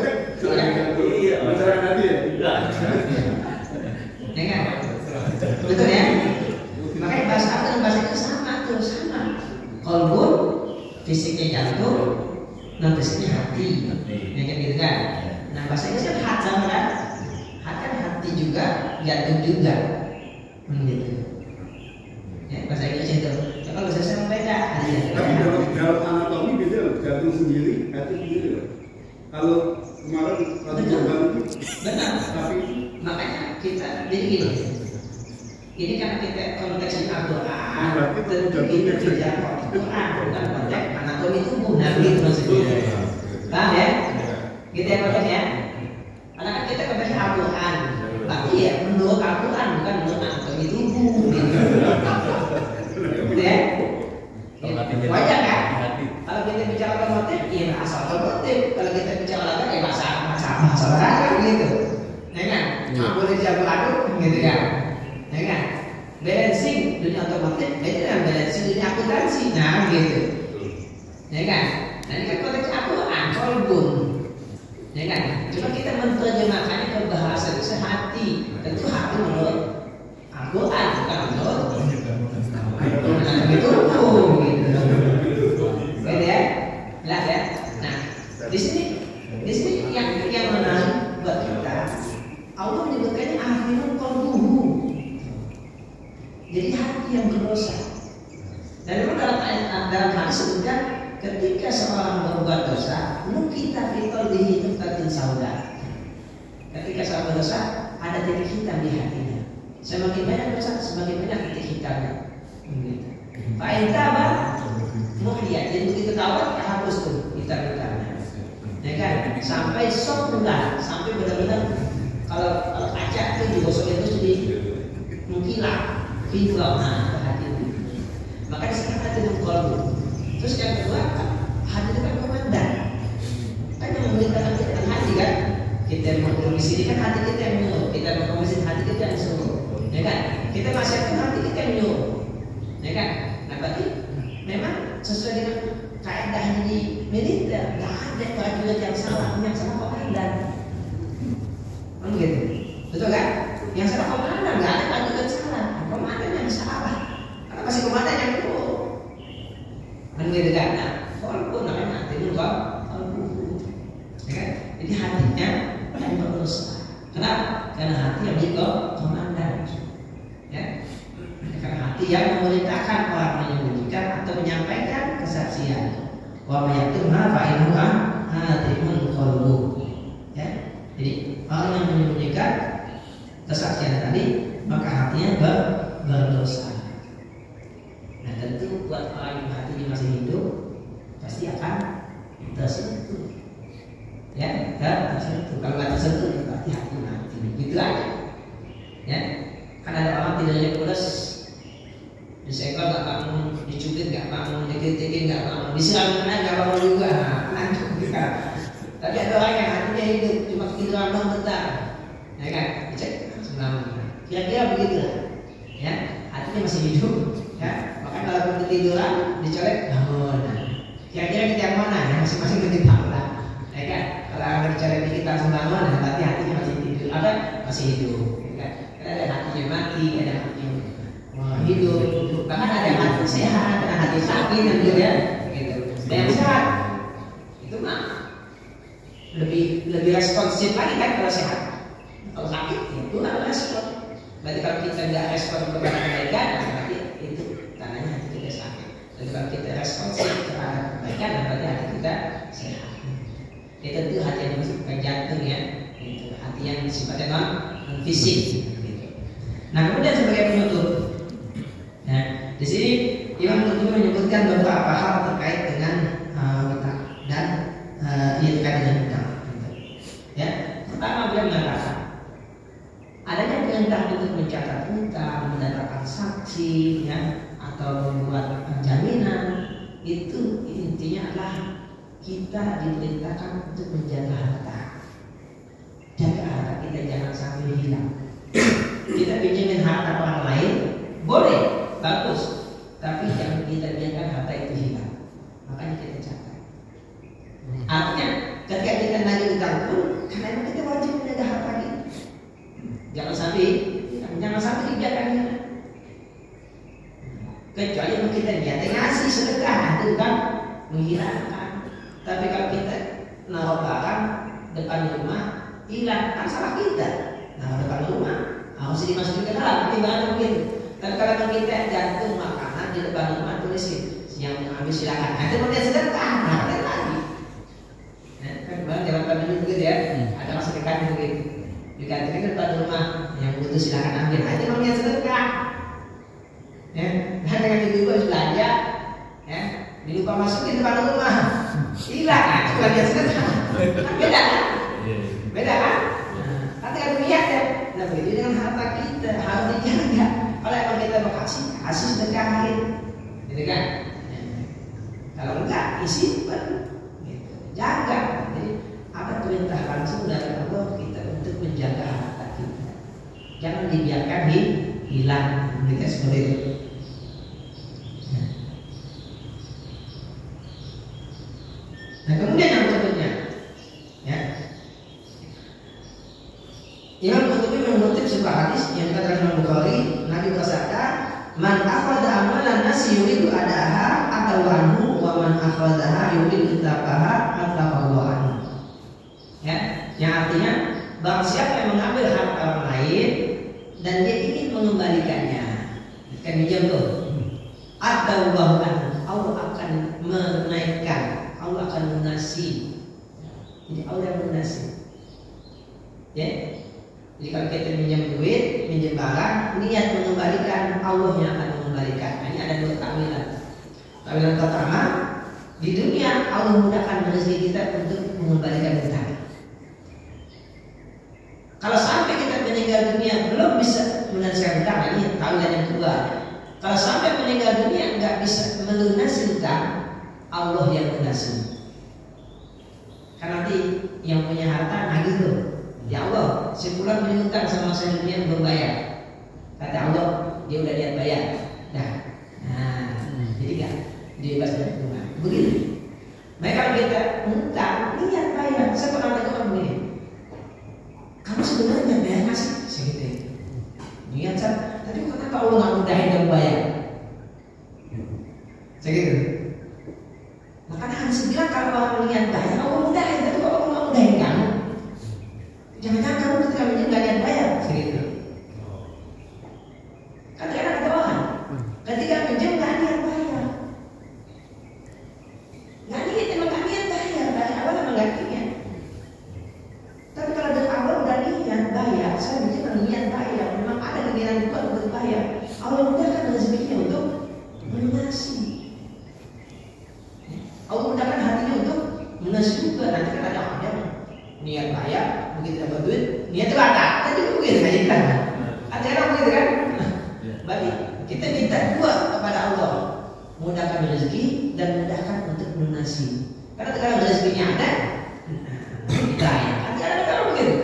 ya. Iya, bicara hati ya. Ya kan? Betul ya? Makanya bahasa Arab dan bahasa itu sama tuh, sama. Qalbun fisiknya jantung, non fisiknya hati. Ya kan gitu kan? Nah bahasa Inggris kan hati sama kan? Hati kan hati juga, jantung juga. Gitu. Ya, bahasa Inggris itu. Ya, kalau bahasa saya beda. Tapi dalam anatomi beda loh. Jantung sendiri, hati sendiri loh. Kalau kemarin waktu Betul. korban itu, Benar. tapi Makanya kita jadi gini. Ini karena kita konteksnya Al-Quran, Berarti tentu jatuhnya kita ke- bicara Al-Quran, bukan konteks anatomi tubuh. Nah, gitu maksudnya. Paham ya? Gitu ya konteksnya. Karena kan kita konteksnya Al-Quran, tapi ya menurut Al-Quran bukan menurut anatomi tubuh. Gitu ya? Wajar kan? Kalau kita bicara otomotif, ya bahasa otomotif. Kalau kita bicara olahraga, ya bahasa olahraga gitu. Ya kan? Nggak boleh dicampur aduk, gitu kan? Ya kan? Balancing dunia otomotif beda dengan balancing dunia akuntansi. Nah, gitu. Ya kan? Nah, ini kan konteks Al-Quran, kolbun. Ya kan? Cuma kita menerjemahkannya ke bahasa itu sehati. Tentu hati menurut Al-Quran, bukan menurut itu hukum gitu. Beda ya? Jelas ya? Nah, di sini yang menarik buat kita, Allah menyebutkannya akhirun qalbuhu. Jadi hati yang berdosa. Dan memang dalam hadis sebutkan ketika seorang berbuat dosa, kita fitol dihitungkan sauda. Ketika seorang berdosa, ada titik hitam di hatinya. Semakin banyak dosa, semakin banyak titik hitamnya. Pak Intaba muhliat, jadi begitu tawar hapus tuh hitam-hitamnya. Ya kan? Sampai sembulan, sampai benar-benar kalau kaca itu digosok itu jadi mengkilat, fitrah, nah hati itu. Maka disini hati itu kolbu. Terus yang kedua, hati itu kan komandan. Kan yang memerintahkan kita kan hati kan. Kita mau komisi ini kan hati kita yang menyuruh. Kita mau komisi hati kita yang suruh. Ya kan? Kita masyarakat hati kita yang menyuruh. Ya kan? Nah berarti memang sesuai dengan kaedah di militer, nggak ada prajurit yang salah komandan. Kan gitu, betul kan? Yang salah komandan, nggak ada prajurit salah, komandan yang salah. Karena masih komandan yang betul. Kan gitu kan? Nah, walaupun namanya hati itu ya kan? Jadi hatinya yang berdosa. Kenapa? Karena hati yang menjadi komandan. Ya. Karena hati yang memerintahkan orang menyembunyikan atau menyampaikan kesaksian. Wa mayaktumha fa'inuha hatimun qalbu. Ya. Jadi orang yang menyembunyikan kesaksian tadi, maka hatinya berdosa. Nah tentu buat orang yang hatinya masih hidup pasti akan tersentuh. Ya, tersentuh. Kalau nggak tersentuh, berarti hati mati. Gitu aja. Ya. Kan ada orang tidaknya pulas, disekol nggak bangun, dicubit nggak bangun, dikit-dikit nggak bangun, disiram nggak bangun juga, lanjut kita. Tapi ada orang yang hatinya hidup, cuma ketiduran doang bentar, ya kan? Dicek langsung. Kira-kira begitu lah, ya. Hatinya masih hidup, ya. Maka kalau ketiduran, dicolek bangun. Kira-kira kita yang mana? Yang masing-masing kita tahu lah, ya kan? Kalau ada dicolek kita langsung bangun, berarti hatinya masih hidup, apa? Masih hidup. Ada hatinya mati, ada hatinya hidup, bahkan ada hati sehat, ada hati sakit, gitu ya. Gitu. Dan yang sehat itu mah lebih responsif lagi kan kalau sehat. Kalau sakit itu nggak respon. Berarti kalau kita nggak respon kepada kebaikan, berarti itu tandanya hati kita sakit. Dan kalau kita responsif kepada kebaikan, berarti hati kita sehat. Itu tentu hati yang bukan jantung ya, itu hati yang sifatnya non fisik. Nah kemudian sebagai penutup, nah di sini Imam Qurtubi menyebutkan beberapa hal terkait dengan hutang dan terkait dengan hutang. Ya, pertama beliau mengatakan adanya perintah untuk mencatat hutang, mendatangkan saksi, ya, atau membuat jaminan itu intinya adalah kita diperintahkan untuk menjaga harta. Jaga harta kita jangan sampai hilang. Kita pinjemin harta orang lain boleh, bagus, tapi jangan kita biarkan harta itu hilang. Makanya kita catat. Artinya ketika kita nagih utang pun, karena memang kita wajib menjaga harta kita. Jangan sampai dibiarkan hilang. Kecuali kita niatnya ngasih sedekah, itu bukan menghilangkan. Tapi kalau kita naruh barang depan rumah hilang, kan salah kita. Nah depan rumah harus dimasukin ke dalam, timbangan begitu. Dan kalau kita jantung makanan di depan rumah tulisin yang mengambil silakan. Nanti mau dia sedekah, nah kan lagi. Kan kemarin jalan pandemi begitu ya, ada mas sedekah begitu. Dikatakan ke depan rumah yang butuh silakan ambil. Nanti mau dia sedekah, Ya, dan dengan ibu harus belanja, ya, dilupa masukin depan rumah, hilang, itu belanja sedekah. Kan beda kan? Beda kan? Nanti ada niat ya. Nah begitu dengan harta kita harus dijaga. Kalau emang kita mau kasih sedekahin, gitu kan? Kalau enggak, simpan, gitu. Jaga. Jadi ada perintah langsung dari Allah kita untuk menjaga harta kita. Jangan dibiarkan hilang, gitu seperti itu. Nah kemudian yang berikutnya, ya, Imam Qurtubi mengutip sebuah hadis yang dikatakan Imam Bukhari, Nabi bersabda, "Man akhadha amalan nasi yuridu adaha atau anhu, wa man akhadhaha yuridu itlafaha atlafahu anhu." Ya, yang artinya barang siapa yang mengambil harta orang lain dan dia ingin mengembalikannya, kan minjam tuh, atau anhu, Allah akan menaikkan, Allah akan lunasi. Jadi Allah yang lunasi. Ya. Jadi kalau kita minjam duit, minjam barang, niat mengembalikan, Allah yang akan mengembalikan. Nah, ini ada dua takwilan. Takwilan pertama, di dunia Allah mudahkan rezeki kita untuk mengembalikan hutang. Kalau sampai kita meninggal dunia belum bisa melunasi hutang, ini takwilan yang kedua. Kalau sampai meninggal dunia nggak bisa melunasi hutang, Allah yang lunasi. Karena nanti yang punya harta nagih tuh. Ya Allah, sebulan punya hutang sama saya dunia belum bayar. Kata Allah, dia udah niat bayar. Nah, jadi kan dia bebas dari hutang. Begitu. Mereka kalau kita hutang, niat bayar. Saya pernah tanya orang begini. Kamu sebenarnya niat bayar nggak sih? Segitu. Niat saya. Tapi kenapa Allah nggak mudahin kamu bayar? Segitu. Makanya Hans bilang kalau orang niat bayar, Allah mudahin. Tapi kalau Allah nggak mudahin kamu, jangan-jangan kamu ketika minjem nggak niat bayar, segitu. Kadang-kadang ada orang ketika minjem nggak niat bayar, emang nggak niat bayar dari awal emang nggak niat. Tapi kalau dari awal udah niat bayar, saya minjem nggak niat bayar, memang ada keinginan juga untuk bayar. Allah mudahkan rezekinya untuk melunasi. Allah mudahkan hatinya untuk melunasi juga. Nanti kan ada orang yang niat bayar, begitu dapat duit, niat batal. Tadi begitu kan kita. Ada orang begitu kan? Berarti kita minta dua kepada Allah, mudahkan rezeki dan mudahkan untuk melunasi. Karena sekarang rezekinya ada, bayar. Ada orang begitu.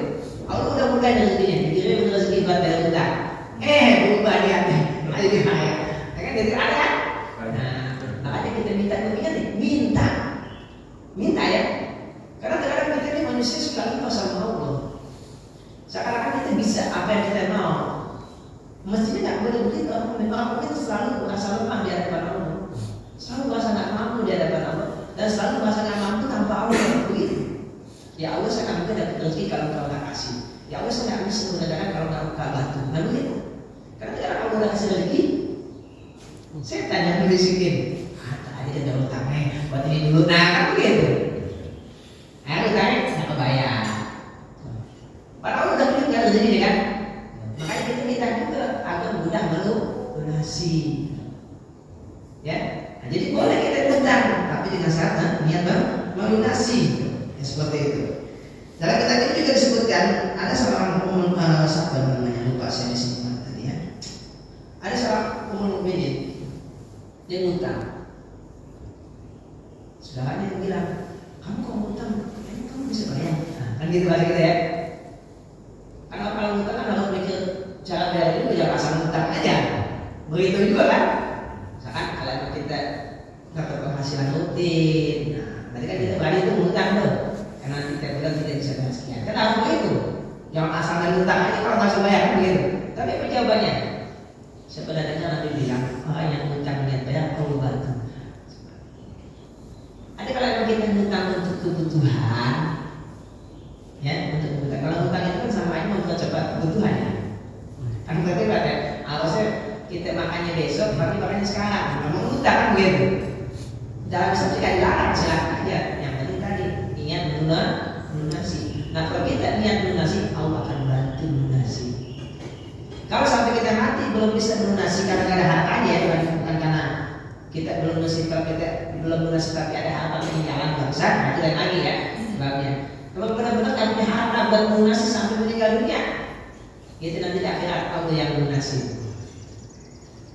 Allah udah mudah rezekinya, dikirim rezeki buat bayar hutang. Berubah niatnya, ada di bayar. Kan jadi ada. Nah, makanya kita minta ya. Karena kadang-kadang kita ini manusia suka lupa sama Allah. Seakan-akan kita bisa apa yang kita mau. Mestinya nggak boleh begitu. Orang mungkin selalu merasa lemah di hadapan Allah, selalu merasa nggak mampu di hadapan Allah, dan selalu merasa nggak mampu tanpa Allah. Begitu. Ya Allah, saya nggak mungkin dapat rezeki kalau kau nggak kasih. Ya Allah, saya nggak bisa mengerjakan kalau nggak bantu. Nah begitu. Karena kalau Allah udah kasih rezeki, saya tanya bisikin. Tadi ada utangnya, buat ini dulu. Nah kan begitu. Utangnya nggak kebayar. Padahal udah meninggal rezeki kan. Makanya kita minta juga agar mudah melunasi. Ya, nah, jadi boleh kita utang, tapi dengan syarat niat melunasi. Ya, seperti itu. Dalam kitab ini juga disebutkan ada seorang siapa namanya, lupa saya disebutkan tadi ya. Ada seorang mukminin dia ngutang. Saudaranya bilang, kamu kok ngutang? Kamu bisa bayar? Nah, kan gitu bahasa kita ya. Karena kalau ngutang kan harus mikir cara bayar itu jangan asal ngutang aja. Begitu juga kan? Misalkan kalau kita dapat penghasilan rutin, nah berarti kan kita berani itu ngutang tuh. Karena kita bilang kita bisa bayar sekian. Kan harus begitu. Jangan asal ngutang aja kalau nggak bisa bayar begitu. Tapi apa jawabannya? Sebenarnya Nabi bilang orang yang ngutang niat bayar perlu bantu. Ada kalau kita ngutang untuk kebutuhan, ya untuk kebutuhan. Kalau ngutang itu kan sama aja mempercepat kebutuhannya. Kan berarti berarti harusnya kita makannya besok, tapi makannya sekarang. Memang ngutang kan begitu. Dalam Islam tidak dilarang, silakan aja. Yang penting tadi niat melunasi. Nah kalau kita niat melunasi, Allah akan bantu melunasi. Kalau sampai kita mati belum bisa melunasi karena nggak ada hartanya, bukan karena kita belum melunasi, kalau kita belum melunasi tapi ada harta yang jalan bangsa, nah itu lain lagi ya sebabnya. Kalau benar-benar nggak punya harta buat melunasi sampai meninggal dunia, itu nanti di akhirat Allah yang melunasi.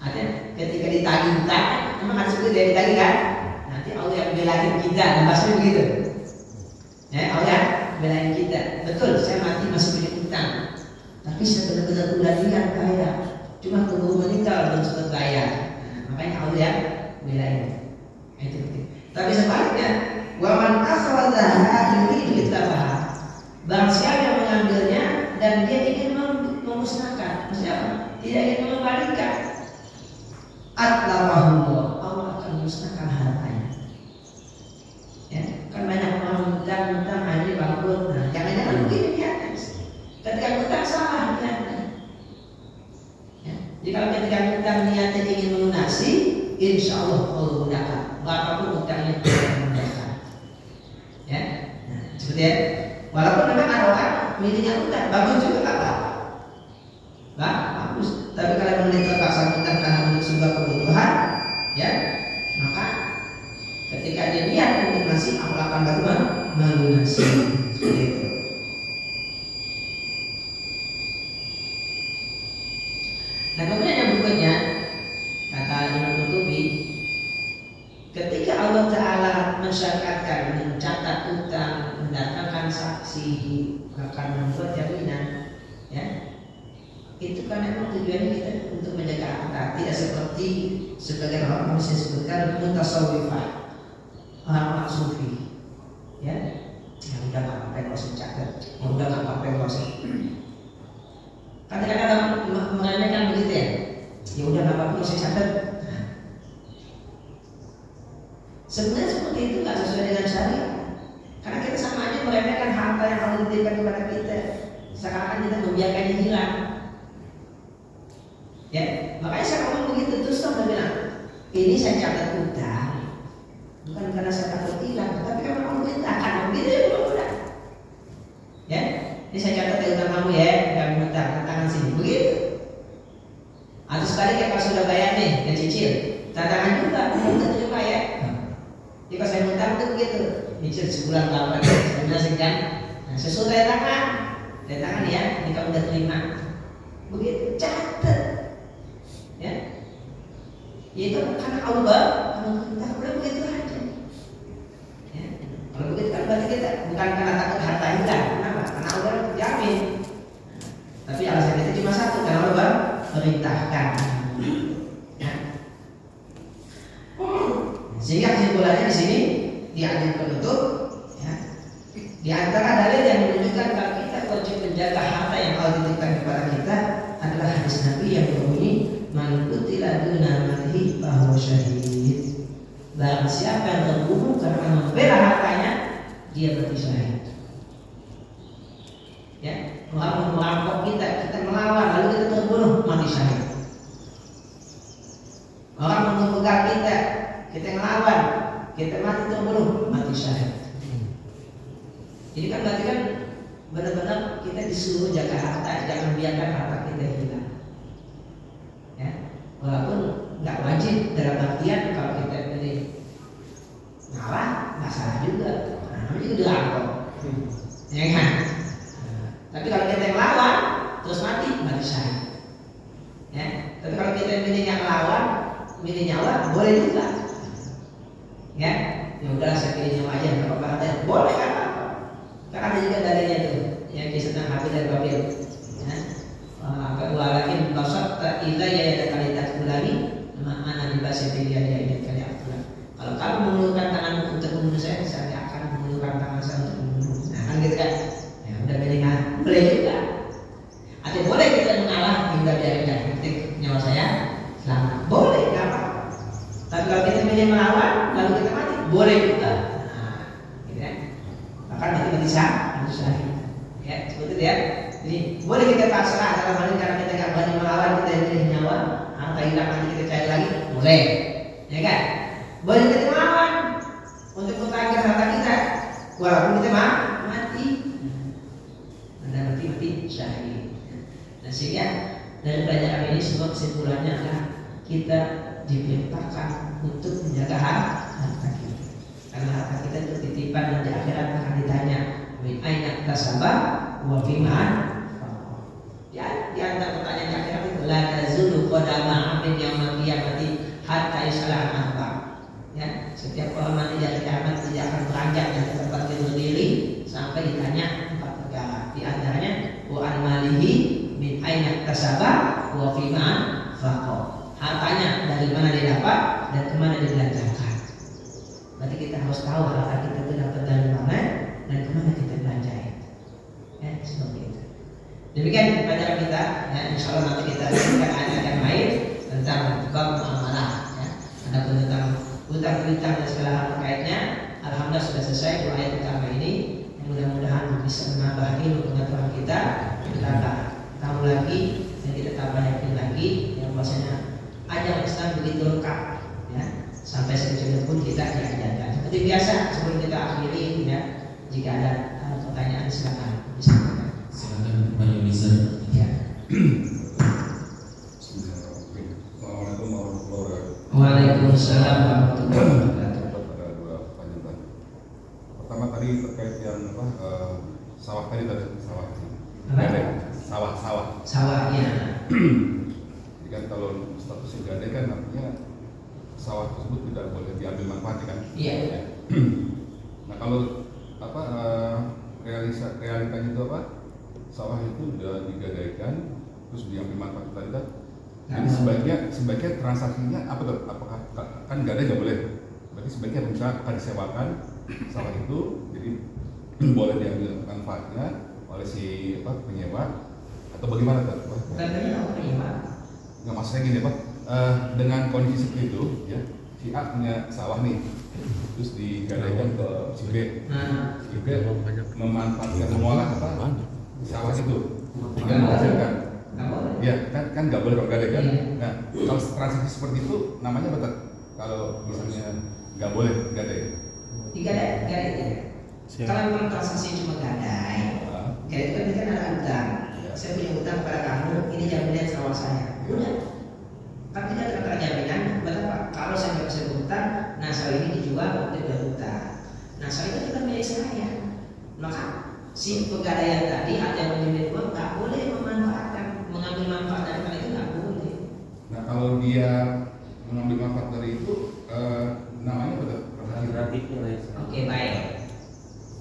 Artinya ketika ditagih hutang, memang harus begitu ya, ditagih kan? Nanti Allah yang belain kita, dan maksudnya begitu. Ya, Allah yang belain kita. Betul, saya mati masih punya hutang, tapi saya benar-benar udah lihat kaya, cuma keburu meninggal belum sempat bayar. Nah, makanya Allah yang belain. Itu penting. Tapi sebaliknya, waman akhwadha yuridu ittafaha. Barang siapa yang mengambilnya dan dia ingin memusnahkan, maksudnya apa? Tidak ingin mengembalikan, atlafahullah, Allah akan memusnahkan hartanya. Ya, kan banyak orang hutang hari bangkrut. Nah, jangan-jangan begini niatnya. Ketika hutang salah niatnya. Ya, jadi kalau ketika hutang niatnya ingin melunasi, insya Allah Allah mudahkan. Berapapun hutangnya tidak mudahkan. Ya, nah, seperti ya. Walaupun memang ada orang milihnya hutang, bagus juga apa? Bagus. Tapi kalau memilih terpaksa hutang karena untuk sebuah kebutuhan, ya, maka ketika dia niat untuk melunasi, Allah akan bagaimana? Melunasi. Seperti itu. Nah, kemudian yang berikutnya kata Imam Qurtubi, ketika Allah Ta'ala mensyariatkan mencatat hutang, mendatangkan saksi, akan membuat jaminan, ya, itu kan memang tujuannya kita untuk menjaga harta, tidak seperti sebagian orang bisa sebutkan mutasawwifah, orang sufi, ya, yang udah nggak apa-apa yang harus dicatat, yang udah nggak apa-apa yang harus. Kadang-kadang meremehkan begitu ya, ya udah nggak apa-apa harus dicatat. Sebenarnya seperti itu nggak sesuai dengan syariat, karena kita sama aja meremehkan harta yang Allah titipkan kepada kita, seakan-akan kita membiarkannya hilang. Ya, makanya saya ngomong begitu terus saya bilang, ini saya catat hutang, bukan karena saya takut hilang, tapi karena kamu mintakan, begitu ya mudah. Ya, ini saya catat hutang kamu ya, kamu minta tangan sini, begitu. Atau sekali kalau sudah bayar nih, dan cicil, tantangan juga, minta juga ya. Jika saya minta itu begitu, cicil sebulan berapa, saya menasihkan, nah, sesudah tangan ya, ini kamu udah terima, begitu, catat. Ya, itu karena Allah, kita boleh begitu aja. Ya, kalau begitu kan berarti kita bukan karena takut harta hilang, kenapa? Karena Allah jamin. Tapi alasan kita cuma satu, karena Allah perintahkan. Ya. Sehingga kesimpulannya di sini di ayat penutup, ya, di antara dalil yang menunjukkan kalau kita wajib menjaga harta yang Allah titipkan kepada kita adalah hadis Nabi yang berbunyi, man qutila duna malihi fahuwa syahid. Barang siapa yang terbunuh karena membela hartanya, dia mati syahid. Ya, orang merampok kita melawan lalu kita terbunuh, mati syahid. Orang mengepegang kita melawan, kita mati terbunuh, mati syahid. Jadi kan berarti kan benar-benar kita disuruh jaga harta, jangan biarkan harta kita hilang. Ya, walaupun nggak wajib dalam artian kalau kita pilih ngalah nggak salah juga, nah, namanya juga dirampok, ya kan? Nah, tapi kalau kita yang lawan terus mati syahid. Ya, tapi kalau kita pilih yang lawan, pilih nyawa boleh juga. Ya, ya udahlah saya pilih nyawa aja, nggak apa-apa, boleh kan? Karena ada juga dalilnya tuh, yang kisah tentang Habil dan Babil. Ya. Walakin basat ila ya ada kali tak ulami mana di bahasa dia ini kali akulah. Kalau kamu mengulurkan tanganmu untuk membunuh saya akan mengulurkan tangan saya untuk membunuh. Nah kan gitu kan? Ya udah belingan, boleh juga. Atau boleh kita mengalah, kita biarin kritik nyawa saya selamat, boleh nggak apa. Tapi kalau kita milih melawan lalu kita mati, boleh juga. Nah, gitu kan? Bahkan nanti bisa syahid. Ya seperti itu ya. Jadi boleh kita pasrah dalam hal ini karena kita nggak berani melawan, kita pilih nyawa, harta hilang nanti kita cari lagi, boleh, ya kan? Boleh kita melawan untuk mempertahankan harta kita, walaupun kita mati, anda mati syahid. Nah sehingga dari ini semua kesimpulannya adalah kita diperintahkan untuk menjaga harta kita. Karena harta kita itu titipan dan di akhirat akan ditanya min aina tasabah wa fiman. Ya, di antara pertanyaan di akhirat itu la tazulu qadama 'abdin yaumil qiyamati hatta yus'ala an arba'. Ya, setiap orang mati dari kiamat tidak akan beranjak dari tempat dia berdiri sampai ditanya 4 perkara. Di antaranya wa an malihi min aina tasabah wa fiman faqa. Hartanya dari mana dia dapat dan kemana dia belanjakan. Berarti kita harus tahu harta kita itu dapat dari mana dan kemana kita belanjakan. Ya, seperti itu. Demikian pelajaran kita. Ya, insya Allah nanti kita akan ayat yang lain tentang bab muamalah. Ya, ada tentang utang-utang dan segala hal terkaitnya. Alhamdulillah sudah selesai 2 ayat utama ini. Mudah-mudahan bisa menambah ilmu pengetahuan kita. Kita tahu lagi dan kita tambah yakin lagi yang bahasanya ajaran Islam begitu lengkap, ya, sampai sekecil pun kita diajarkan. Seperti biasa sebelum kita akhiri, ya, jika ada pertanyaan silakan disampaikan. Silakan Pak Eliezer. Ya. Assalamualaikum warahmatullahi wabarakatuh. Waalaikumsalam warahmatullahi wabarakatuh. Ada 2 pertanyaan. Pertama tadi terkait yang sawah tadi sawah. Gadai. Sawah. Ya. Jadi kan kalau statusnya gadai kan artinya sawah tersebut tidak boleh diambil manfaat kan? Iya. Nah kalau realitanya itu apa? Sawah itu sudah digadaikan terus diambil manfaat tadi kan? Jadi sebaiknya transaksinya apa tuh? Apakah kan gadai nggak boleh? Berarti sebaiknya misalnya akan disewakan sawah itu, jadi boleh diambil manfaatnya oleh si penyewa atau bagaimana tuh? Bukan penyewa. Nggak, maksudnya gini Pak, dengan kondisi seperti itu ya, si A punya sawah nih, terus digadaikan ke si B. Si B memanfaatkan mengolah sawah itu dengan menghasilkan. Ya kan nggak boleh kalau gadai kan. Nah kalau transaksi seperti itu namanya apa? Kalau misalnya nggak boleh gadai. Gadai. Kalau memang transaksi cuma gadai itu kan ada utang. Saya punya utang pada kamu, ini jaminan sawah saya. Udah. Tapi tidak ada jaminan. Betapa kalau saya nggak bisa berhutang, nah sawah ini dijual untuk berhutang. Nah sawah itu bukan milik saya. Maka si pegadaian tadi ada yang menjamin uang nggak boleh mengambil manfaat dari itu, nggak boleh. Nah kalau dia mengambil manfaat dari itu, namanya betul. Oke, baik.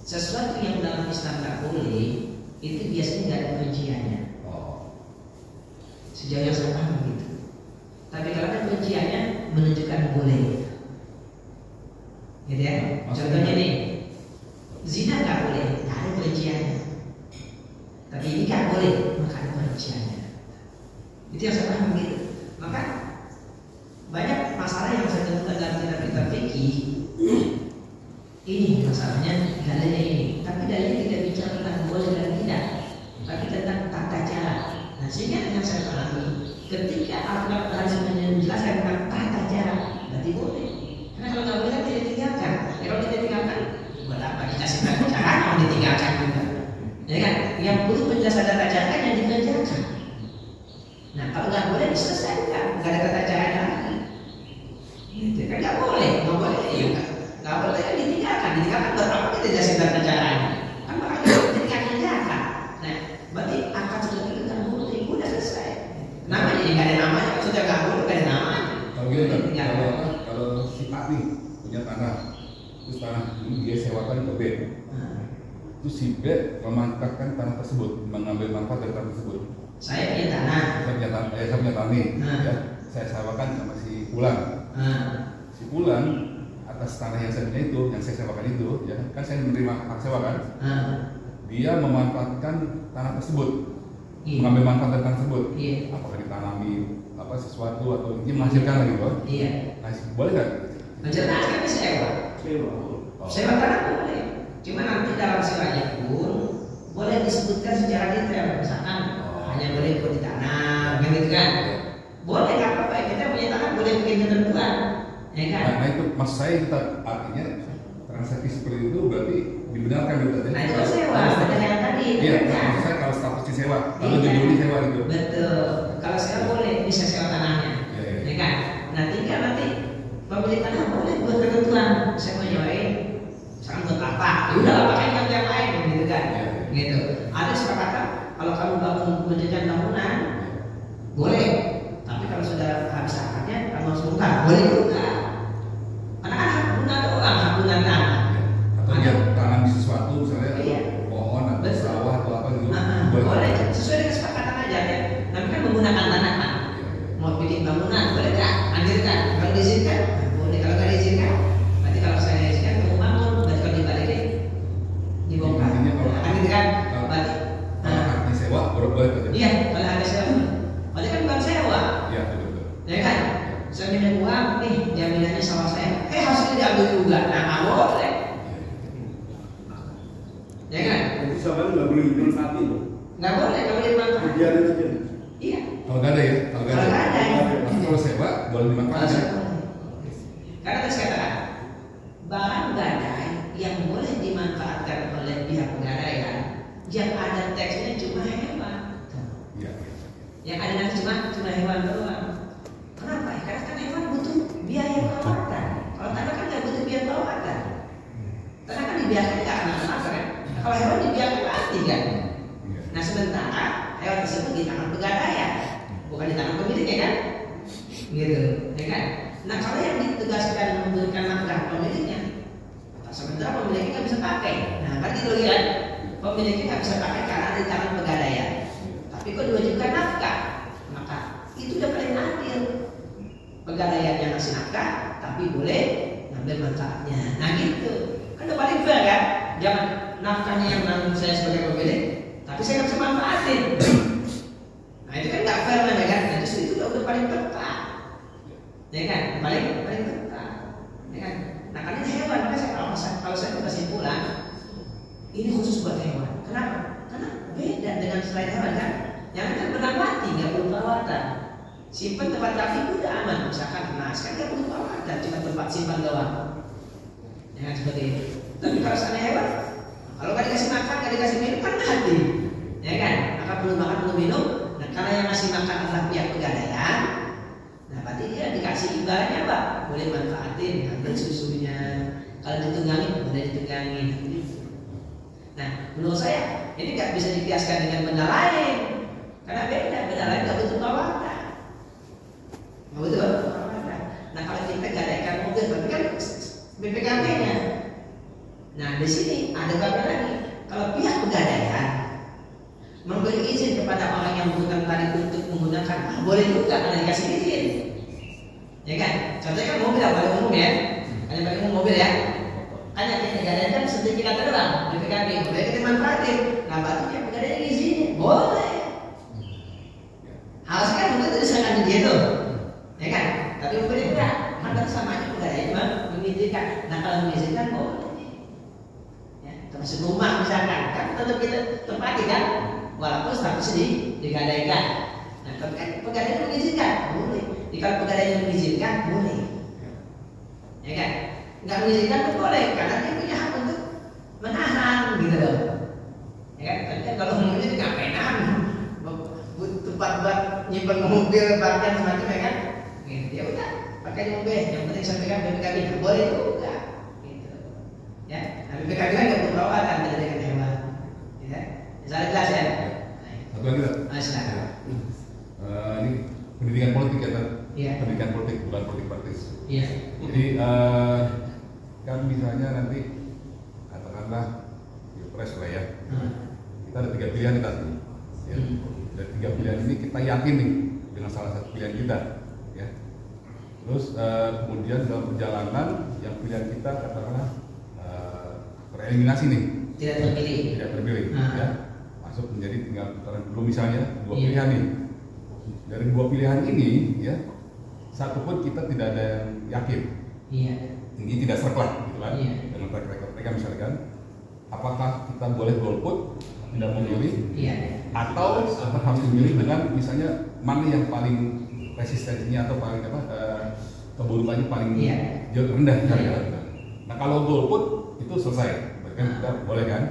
Sesuatu yang dalam Islam nggak boleh itu biasanya nggak ada perinciannya. Sejauh yang saya paham begitu. Tapi kalau ada perinciannya menunjukkan boleh. Gitu ya. Contohnya nih, zina nggak boleh, nggak ada perinciannya. Tapi ini nggak boleh, maka ada perinciannya. Itu yang saya paham begitu. Maka banyak masalah yang saya temukan dalam kitab-kitab fikih. Ini masalahnya dalilnya ini, tapi dalilnya tidak bicara tentang boleh dan tidak, tapi tentang tata cara. Nah sehingga dengan saya pahami, ketika Al-Quran menjelaskan tentang tata cara, berarti boleh. Karena kalau nggak boleh kan tidak ditinggalkan. Kalau tidak ditinggalkan, buat apa dikasih tata cara mau ditinggalkan juga? Ya kan? Yang butuh penjelasan tata cara kan yang dikerjakan. Nah kalau nggak boleh diselesaikan, nggak ada tata cara lagi. Itu kan nggak boleh, ya kan? Nggak boleh kan ditinggalkan buat apa kita jelasin tata caranya? Kan makanya ketika kerjakan. Nah, berarti akad sudah dikenal boleh, udah selesai. Namanya ya nggak ada namanya, sudah nggak boleh nggak ada namanya. Kalau gitu kan, kalau si A nih punya tanah, terus tanah ini dia sewakan ke B. Terus si B memanfaatkan tanah tersebut, mengambil manfaat dari tanah tersebut. Saya punya tanah. Saya punya tanah nih, ya. Saya sewakan sama si Pulang. Si Pulang atas tanah yang saya punya itu, yang saya sewakan itu, ya kan saya menerima hak sewa kan. Dia memanfaatkan tanah tersebut, mengambil manfaat dari tanah tersebut. Apakah ditanami apa sesuatu atau ini menghasilkan lagi bro? Nah, boleh nggak? Menjelaskan sewa. Sewa tanah boleh. Cuma nanti dalam sewanya pun boleh disebutkan secara detail, misalkan hanya boleh ikut di tanah, gitu kan? Boleh nggak apa-apa, kita punya tanah boleh bikin ketentuan. Ya kan? Nah itu maksud saya kita artinya transaksi seperti itu berarti dibenarkan gitu tadi. Nah itu sewa, ada yang tadi. Iya, maksud saya kalau statusnya sewa, kalau judulnya sewa gitu. Betul. Kalau sewa boleh, nggak boleh buat ketentuan. Saya mau nyobain, misalkan buat apa? Ya udah lah pakai yang lain, gitu kan? Gitu. Ada kesepakatan kalau kamu bangun mendirikan bangunan, boleh. Tapi kalau sudah habis akarnya, kamu harus buka, boleh juga. Karena kan hak guna doang, hak guna tanah. Atau dia tanam sesuatu, misalnya Iya. pohon atau Betul. sawah atau apa gitu. Boleh, sesuai dengan kesepakatan aja ya. Tapi kan menggunakan tanah kan. Mau bikin bangunan, boleh nggak? Lanjutkan. Kalau diizinkan, boleh. Kalau nggak diizinkan, berarti kalau saya izinkan mau bangun, berarti kalau dibalikin dibongkar. Intinya kalau Kan gitu kan? kalau- Berarti, Kalau hak disewa, boleh saja. iya, kalau ada sewa, berarti kan bukan sewa, Iya, betul. ya kan? Saya minta uang, nih jaminannya sawah saya, hasilnya diambil juga, nah nggak boleh, ya kan? Nanti sawahnya nggak boleh dimanfaatin. Nggak boleh kalau dimanfaatkan. Biarin aja. Iya. Kalau nggak ada ya, kalau nggak Kalau nggak ada, ya. Tapi kalau sewa boleh dimanfaatkan. Karena tadi saya katakan barang gadai yang boleh dimanfaatkan oleh pihak pegadaian yang ada teksnya cuma hewan. Iya. Yang ada nanti cuma hewan doang. Kenapa? Ya, karena kan hewan butuh biaya perawatan. Kalau tanah kan nggak butuh biaya perawatan. Tanah kan dibiarkan nggak kenapa-napa kan. Nah, kalau hewan dibiarkan mati kan. Iya. Nah sementara hewan tersebut di tangan pegadaian, bukan di tangan pemiliknya kan? Gitu, ya kan? Nah kalau yang ditegaskan memberikan nafkah pemiliknya, sementara pemiliknya nggak bisa pakai. Nah kan gitu kan? Pemiliknya nggak bisa pakai karena ada di tangan pegadaian. Tapi kok diwajibkan nafkah? Maka itu udah paling adil. Pegadaian yang ngasih nafkah, tapi boleh ngambil manfaatnya. Nah gitu, kan udah paling fair kan? Jangan nafkahnya yang nanggung saya sebagai pemilik, tapi saya nggak bisa manfaatin. Nah itu kan nggak fair kan? Nah justru itu udah paling tepat, ya kan? Paling tepat, ya kan? Nah kan ini hewan, makanya kalau saya kesimpulan ini khusus buat hewan. Kenapa? Karena beda dengan selain hewan kan? Yang kan benar mati, nggak perlu perawatan. Simpan tempat kaki udah aman, misalkan emas kan nggak perlu perawatan, cuma tempat simpan doang. Ya kan seperti itu. Tapi kalau sana hewan, kalau nggak dikasih makan, nggak dikasih minum kan mati, ya kan? Maka perlu makan, perlu minum. Nah karena yang ngasih makan adalah pihak pegadaian, nah berarti dia dikasih ibaratnya apa? Boleh manfaatin, ambil susunya. Kalau ditunggangi, boleh ditunggangi. Nah menurut saya ini nggak bisa dikiaskan dengan benda lain, karena beda. Benda lain nggak butuh perawatan, nggak butuh perawatan. Nah kalau kita gadaikan mobil, berarti kan BPKB-nya. Nah di sini ada bagian lagi. Kalau pihak pegadaian memberi izin kepada orang yang membutuhkan tadi untuk menggunakan, boleh juga karena dikasih izin, ya kan? Contohnya kan mobil yang paling umum ya, kan yang paling umum mobil ya. Kan yang pegadaian kan sertifikat terbang BPKB, boleh kita manfaatin. Nah berarti pihak pegadaian izin, boleh. Harusnya kan mungkin itu diserahkan dia tuh, ya kan? Tapi mungkin enggak, kan sama aja pegadaian cuma mengizinkan. Nah kalau mengizinkan boleh. Termasuk rumah misalkan, kan tetap kita tempati kan, walaupun statusnya digadaikan. Nah, tapi kan pegadaian mengizinkan, boleh. Kalau pegadaian mengizinkan, boleh. Ya kan? Nggak mengizinkan pun boleh, karena dia punya hak untuk menahan, gitu loh. Ya kan? Tapi kan kalau mengizinkan ngapain nahan? Tempat buat nyimpan mobil, bahkan semacam ya kan? Gitu. Ya udah, pakai mobil. Yang penting sampaikan BPKB, boleh juga. Ya, nah BPKB kan nggak perlu perawatan beda dengan hewan, ya. Misalnya jelas ya. Satu lagi tak? Silakan. Ini pendidikan politik ya, tak? Iya. Pendidikan politik bukan politik praktis. Iya. Jadi kan misalnya nanti katakanlah pilpres lah ya. Kita ada 3 pilihan kita tuh. Ya. Dari 3 pilihan ini kita yakin nih dengan salah satu pilihan kita, ya. Terus kemudian dalam perjalanan yang pilihan kita katakanlah tereliminasi nih, tidak terpilih, ya, masuk menjadi tinggal putaran kedua misalnya 2 pilihan nih. Dari 2 pilihan ini, ya, satu pun kita tidak ada yang yakin. Iya. Ini tidak serklak, gitu kan? Iya. Dengan track record mereka misalkan, apakah kita boleh golput, tidak memilih, Iya. atau harus memilih dengan misalnya mana yang paling resistensinya atau paling keburukannya paling jauh rendah, misalnya. Nah kalau golput itu selesai, kan kita boleh kan.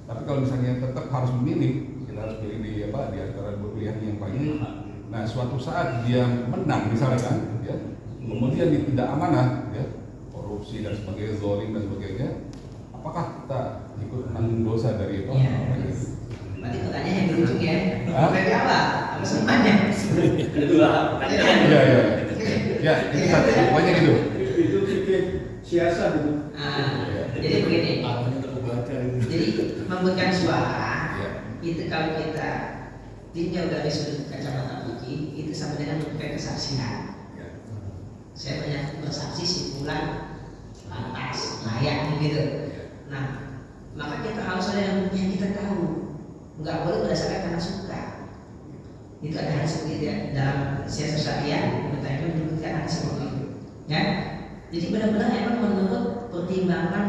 Tapi kalau misalnya tetap harus memilih, kita harus pilih di antara 2 pilihan yang paling. Nah suatu saat dia menang misalnya kan, ya, kemudian dia tidak amanah, ya, korupsi dan sebagainya, zolim dan sebagainya, apakah kita ikut menanggung dosa dari itu? Iya. Berarti pertanyaan yang berujung ya. Berarti apa? Apa semuanya? Itulah. Iya. Ya, itu kan pokoknya gitu. Itu fikih siasat itu. Jadi begini. Jadi memberikan suara Ya. itu kalau kita tinjau dari sudut kacamata fikih itu sama dengan memberikan kesaksian. Ya. Saya banyak bersaksi simpulan pantas layak gitu. Nah, maka kita harus ada yang kita tahu, nggak boleh berdasarkan karena suka. Itu ada hal seperti itu ya dalam siasat syariah menyebutkan hal seperti itu. Ya, jadi benar-benar emang menurut pertimbangan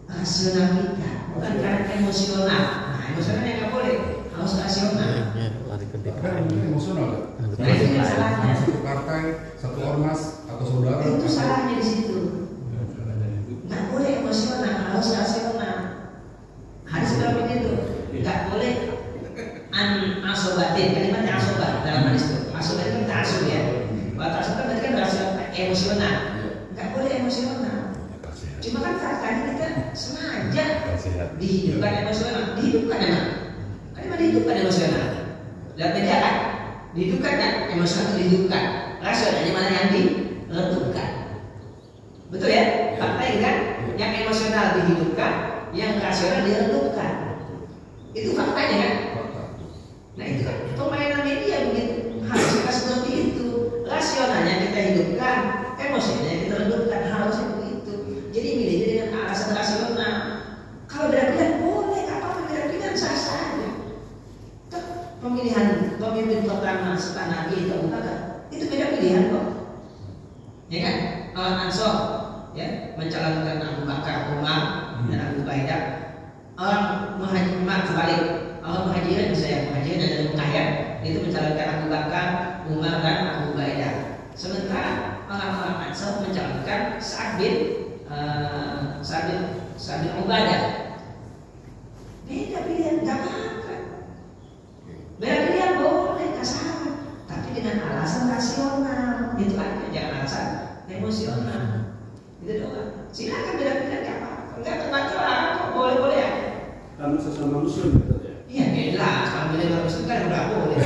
rasional kita, bukan karena emosional. Nah, emosional yang nggak boleh, harus rasional. Karena mungkin emosional kan? Nah, itu yang salahnya. Satu partai, satu ormas atau saudara. Itu salahnya di situ. Nggak boleh emosional, harus rasional. Hadis berapa itu? Nggak boleh asobatin, kalimatnya asobat dalam hadis itu. Asobat itu ta'asub ya. Kalau ta'asub kan berarti kan emosional. Nggak boleh emosional. Cuma kan faktanya kita sengaja dihidupkan emosional. Dihidupkan emang. Kan emang dihidupkan emosional. Lihat media kan? Dihidupkan kan? Emosional dihidupkan. Rasionalnya mana yang diredupkan. Betul ya? Fakta ini kan? Yang emosional dihidupkan, yang rasional diredupkan. Itu faktanya kan? Nah itu kan permainan media begitu. Harus kita seperti itu. Rasionalnya kita hidupkan, emosinya kita redupkan. Harusnya begitu. Jadi milihnya dengan alasan rasional. Kalau beda pilihan boleh, apa beda pilihan sah saja. Pemilihan pemimpin pertama setelah Nabi itu Abu Bakar, itu beda pilihan kok. Ya kan? Orang Ansor ya mencalonkan Abu Bakar, Umar dan Abu Ubaidah. Orang Muhajirin terbalik. Orang Muhajirin misalnya Muhajirin dan Mekah ya, itu mencalonkan Abu Bakar, Umar dan Abu Ubaidah. Sementara orang-orang Ansor mencalonkan Sa'ad bin Ubadah. Beda pilihan, nggak apa-apa. Beda pilihan boleh, nggak salah. Tapi dengan alasan rasional, itu aja, jangan alasan emosional. Itu doang. Silakan beda pilihan, nggak apa-apa. Nggak terpakai kok, boleh-boleh aja. Karena sesama muslim katanya. Iya, jelas. Kalau beda muslim kan udah boleh.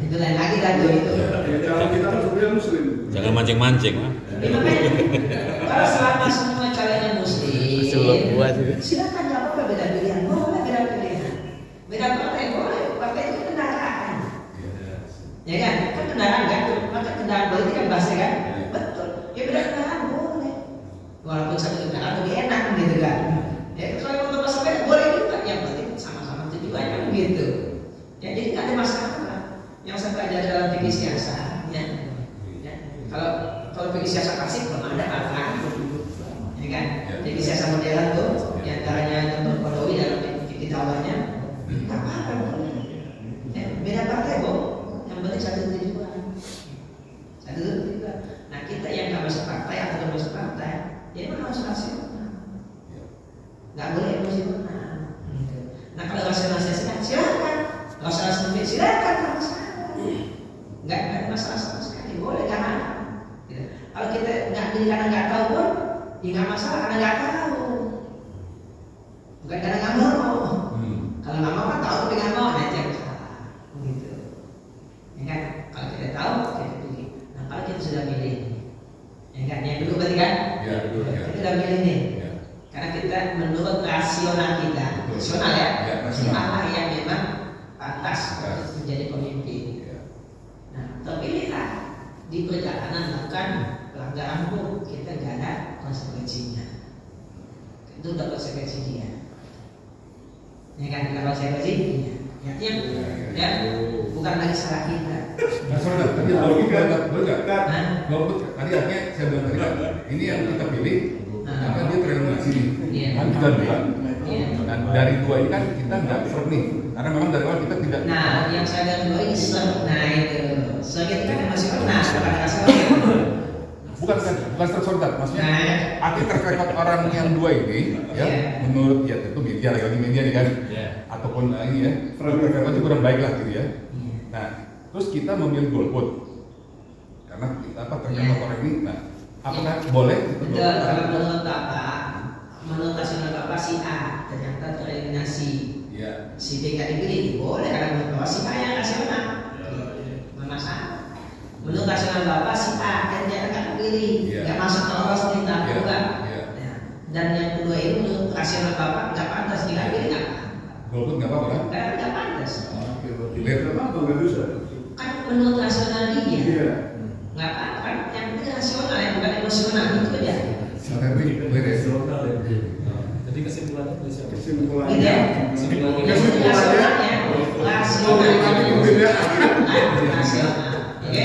Itu lain lagi tadi itu. Ya, kalau kita sebenarnya muslim. Jangan mancing-mancing. Kalau selama semua calonnya muslim, silakan nggak apa-apa beda pilihan, boleh beda pilihan. Beda partai boleh, partai itu kendaraan. Ya kan? Kan kendaraan kan? Maka kendaraan politik kan bahasa kan? Betul. Ya beda kendaraan boleh. Walaupun satu kendaraan lebih enak gitu kan. Ya kalau untuk sepeda boleh juga, yang penting sama-sama tujuan kan gitu. Ya jadi nggak ada masalah. Yang saya pelajari dalam fikih siasat, ya. Kalau fikih siasat klasik belum ada apa-apa. Ya kan? Jadi siasat modern tuh, diantaranya Dr. Qadawi dalam fikih tawanya, nggak apa-apa boleh. Ya, beda partai kok, yang penting satu tujuan. Satu tujuan. Nah kita yang nggak masuk partai atau nggak masuk partai, ya memang harus rasional. Nggak boleh emosional. Nah kalau rasional silakan, rasional sendiri silakan, nggak masalah. Nggak ada masalah sama sekali, boleh jangan. Kalau kita nggak pilih karena nggak tahu pun, ya nggak masalah karena nggak tahu. Bukan karena nggak mau. Kalau nggak mau kan tahu tapi nggak mau, nah itu yang salah. Gitu. Ya kan? Kalau kita tahu kita pilih. Nah kalau kita sudah pilih, ya kan? Yang dulu berarti kan? Ya, betul. Ya. Kita sudah pilih nih. Karena kita menurut rasional kita, rasional ya, siapa yang memang pantas menjadi pemimpin. Nah, terpilihlah di perjalanan bukan pelanggaran hukum, kita nggak ada konsekuensinya. Itu udah konsekuensi dia. Ya kan, kita konsekuensinya. Artinya, ya, bukan lagi salah kita. Nah, soalnya tadi kalau kita boleh nggak? Nah, Kalau tadi artinya saya bilang tadi kan, ini yang kita pilih, maka dia terlalu di sini. Iya. Kan kita dua. Iya. Dan dari dua ini kan kita nggak serp nih, karena memang dari awal kita tidak. Nah, yang saya lihat dua ini nah itu, sebagai kita masih pernah pada rasional. Bukan tersordat, maksudnya arti terkait orang yang dua ini, ya, menurut ya tentu media lagi media nih kan, ataupun ini ya, frekuensi kurang baik lah gitu ya. Nah, terus kita memilih golput karena kita terkait orang ini. Nah, Apakah boleh? Betul, kalau menurut Bapak, menurut nasional Bapak si A ternyata tereliminasi, si B nggak dipilih, boleh karena menurut Bapak si A yang nasional, nggak masalah. Menurut nasional Bapak si A ternyata nggak dipilih, nggak masuk ke lolos perintah bukan. Dan yang kedua itu menurut nasional Bapak nggak pantas dipilih nggak? Golput nggak apa-apa kan? Nggak pantas. Kenapa nggak bisa? Kan menurut nasional dia. Iya. Nggak apa-apa kan? Yang penting rasional yang bukan emosional itu aja. Jadi kesimpulannya dari siapa? Kesimpulannya. Gitu ya? Kesimpulannya. Rasional. Oke?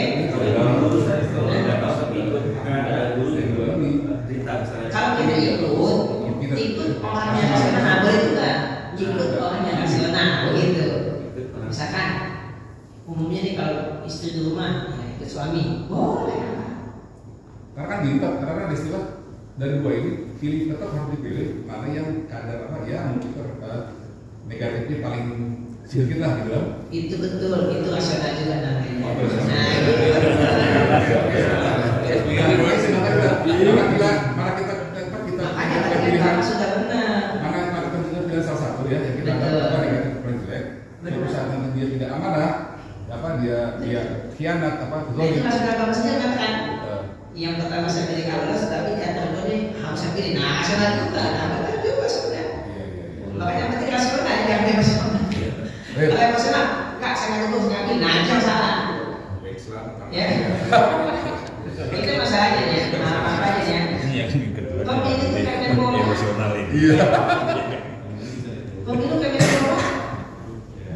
Kalau kita ikut orang yang rasional, boleh juga ikut orang yang rasional, begitu. Misalkan umumnya nih kalau istri di rumah ya ikut suami, boleh. Karena kan diikat, karena kan ada istilah dari dua ini pilih tetap harus dipilih mana yang kadar apa ya mungkin negatifnya paling sedikit lah gitu kan. Itu betul, itu rasional juga namanya. Mana kita Makanya tadi Bapak sudah benar. mana kita pilih salah satu ya yang kita apa negatif paling jelek. Suatu saat nanti dia tidak amanah, apa dia khianat apa Itu rasional Bapak sendiri kan? Yang pertama saya pilih kalau tapi yang kedua nih harus saya pilih. Nah, rasional juga, nah benar juga sebenarnya. Makanya penting rasional yang emosional. Kalau emosional, enggak saya nggak dukung, saya pilih. Nah, itu yang salah. Ya. Itu masalahnya ya. Nah, makanya ya. Pemilu itu kayak emosional ini. Iya. Pemilu kayak emosional.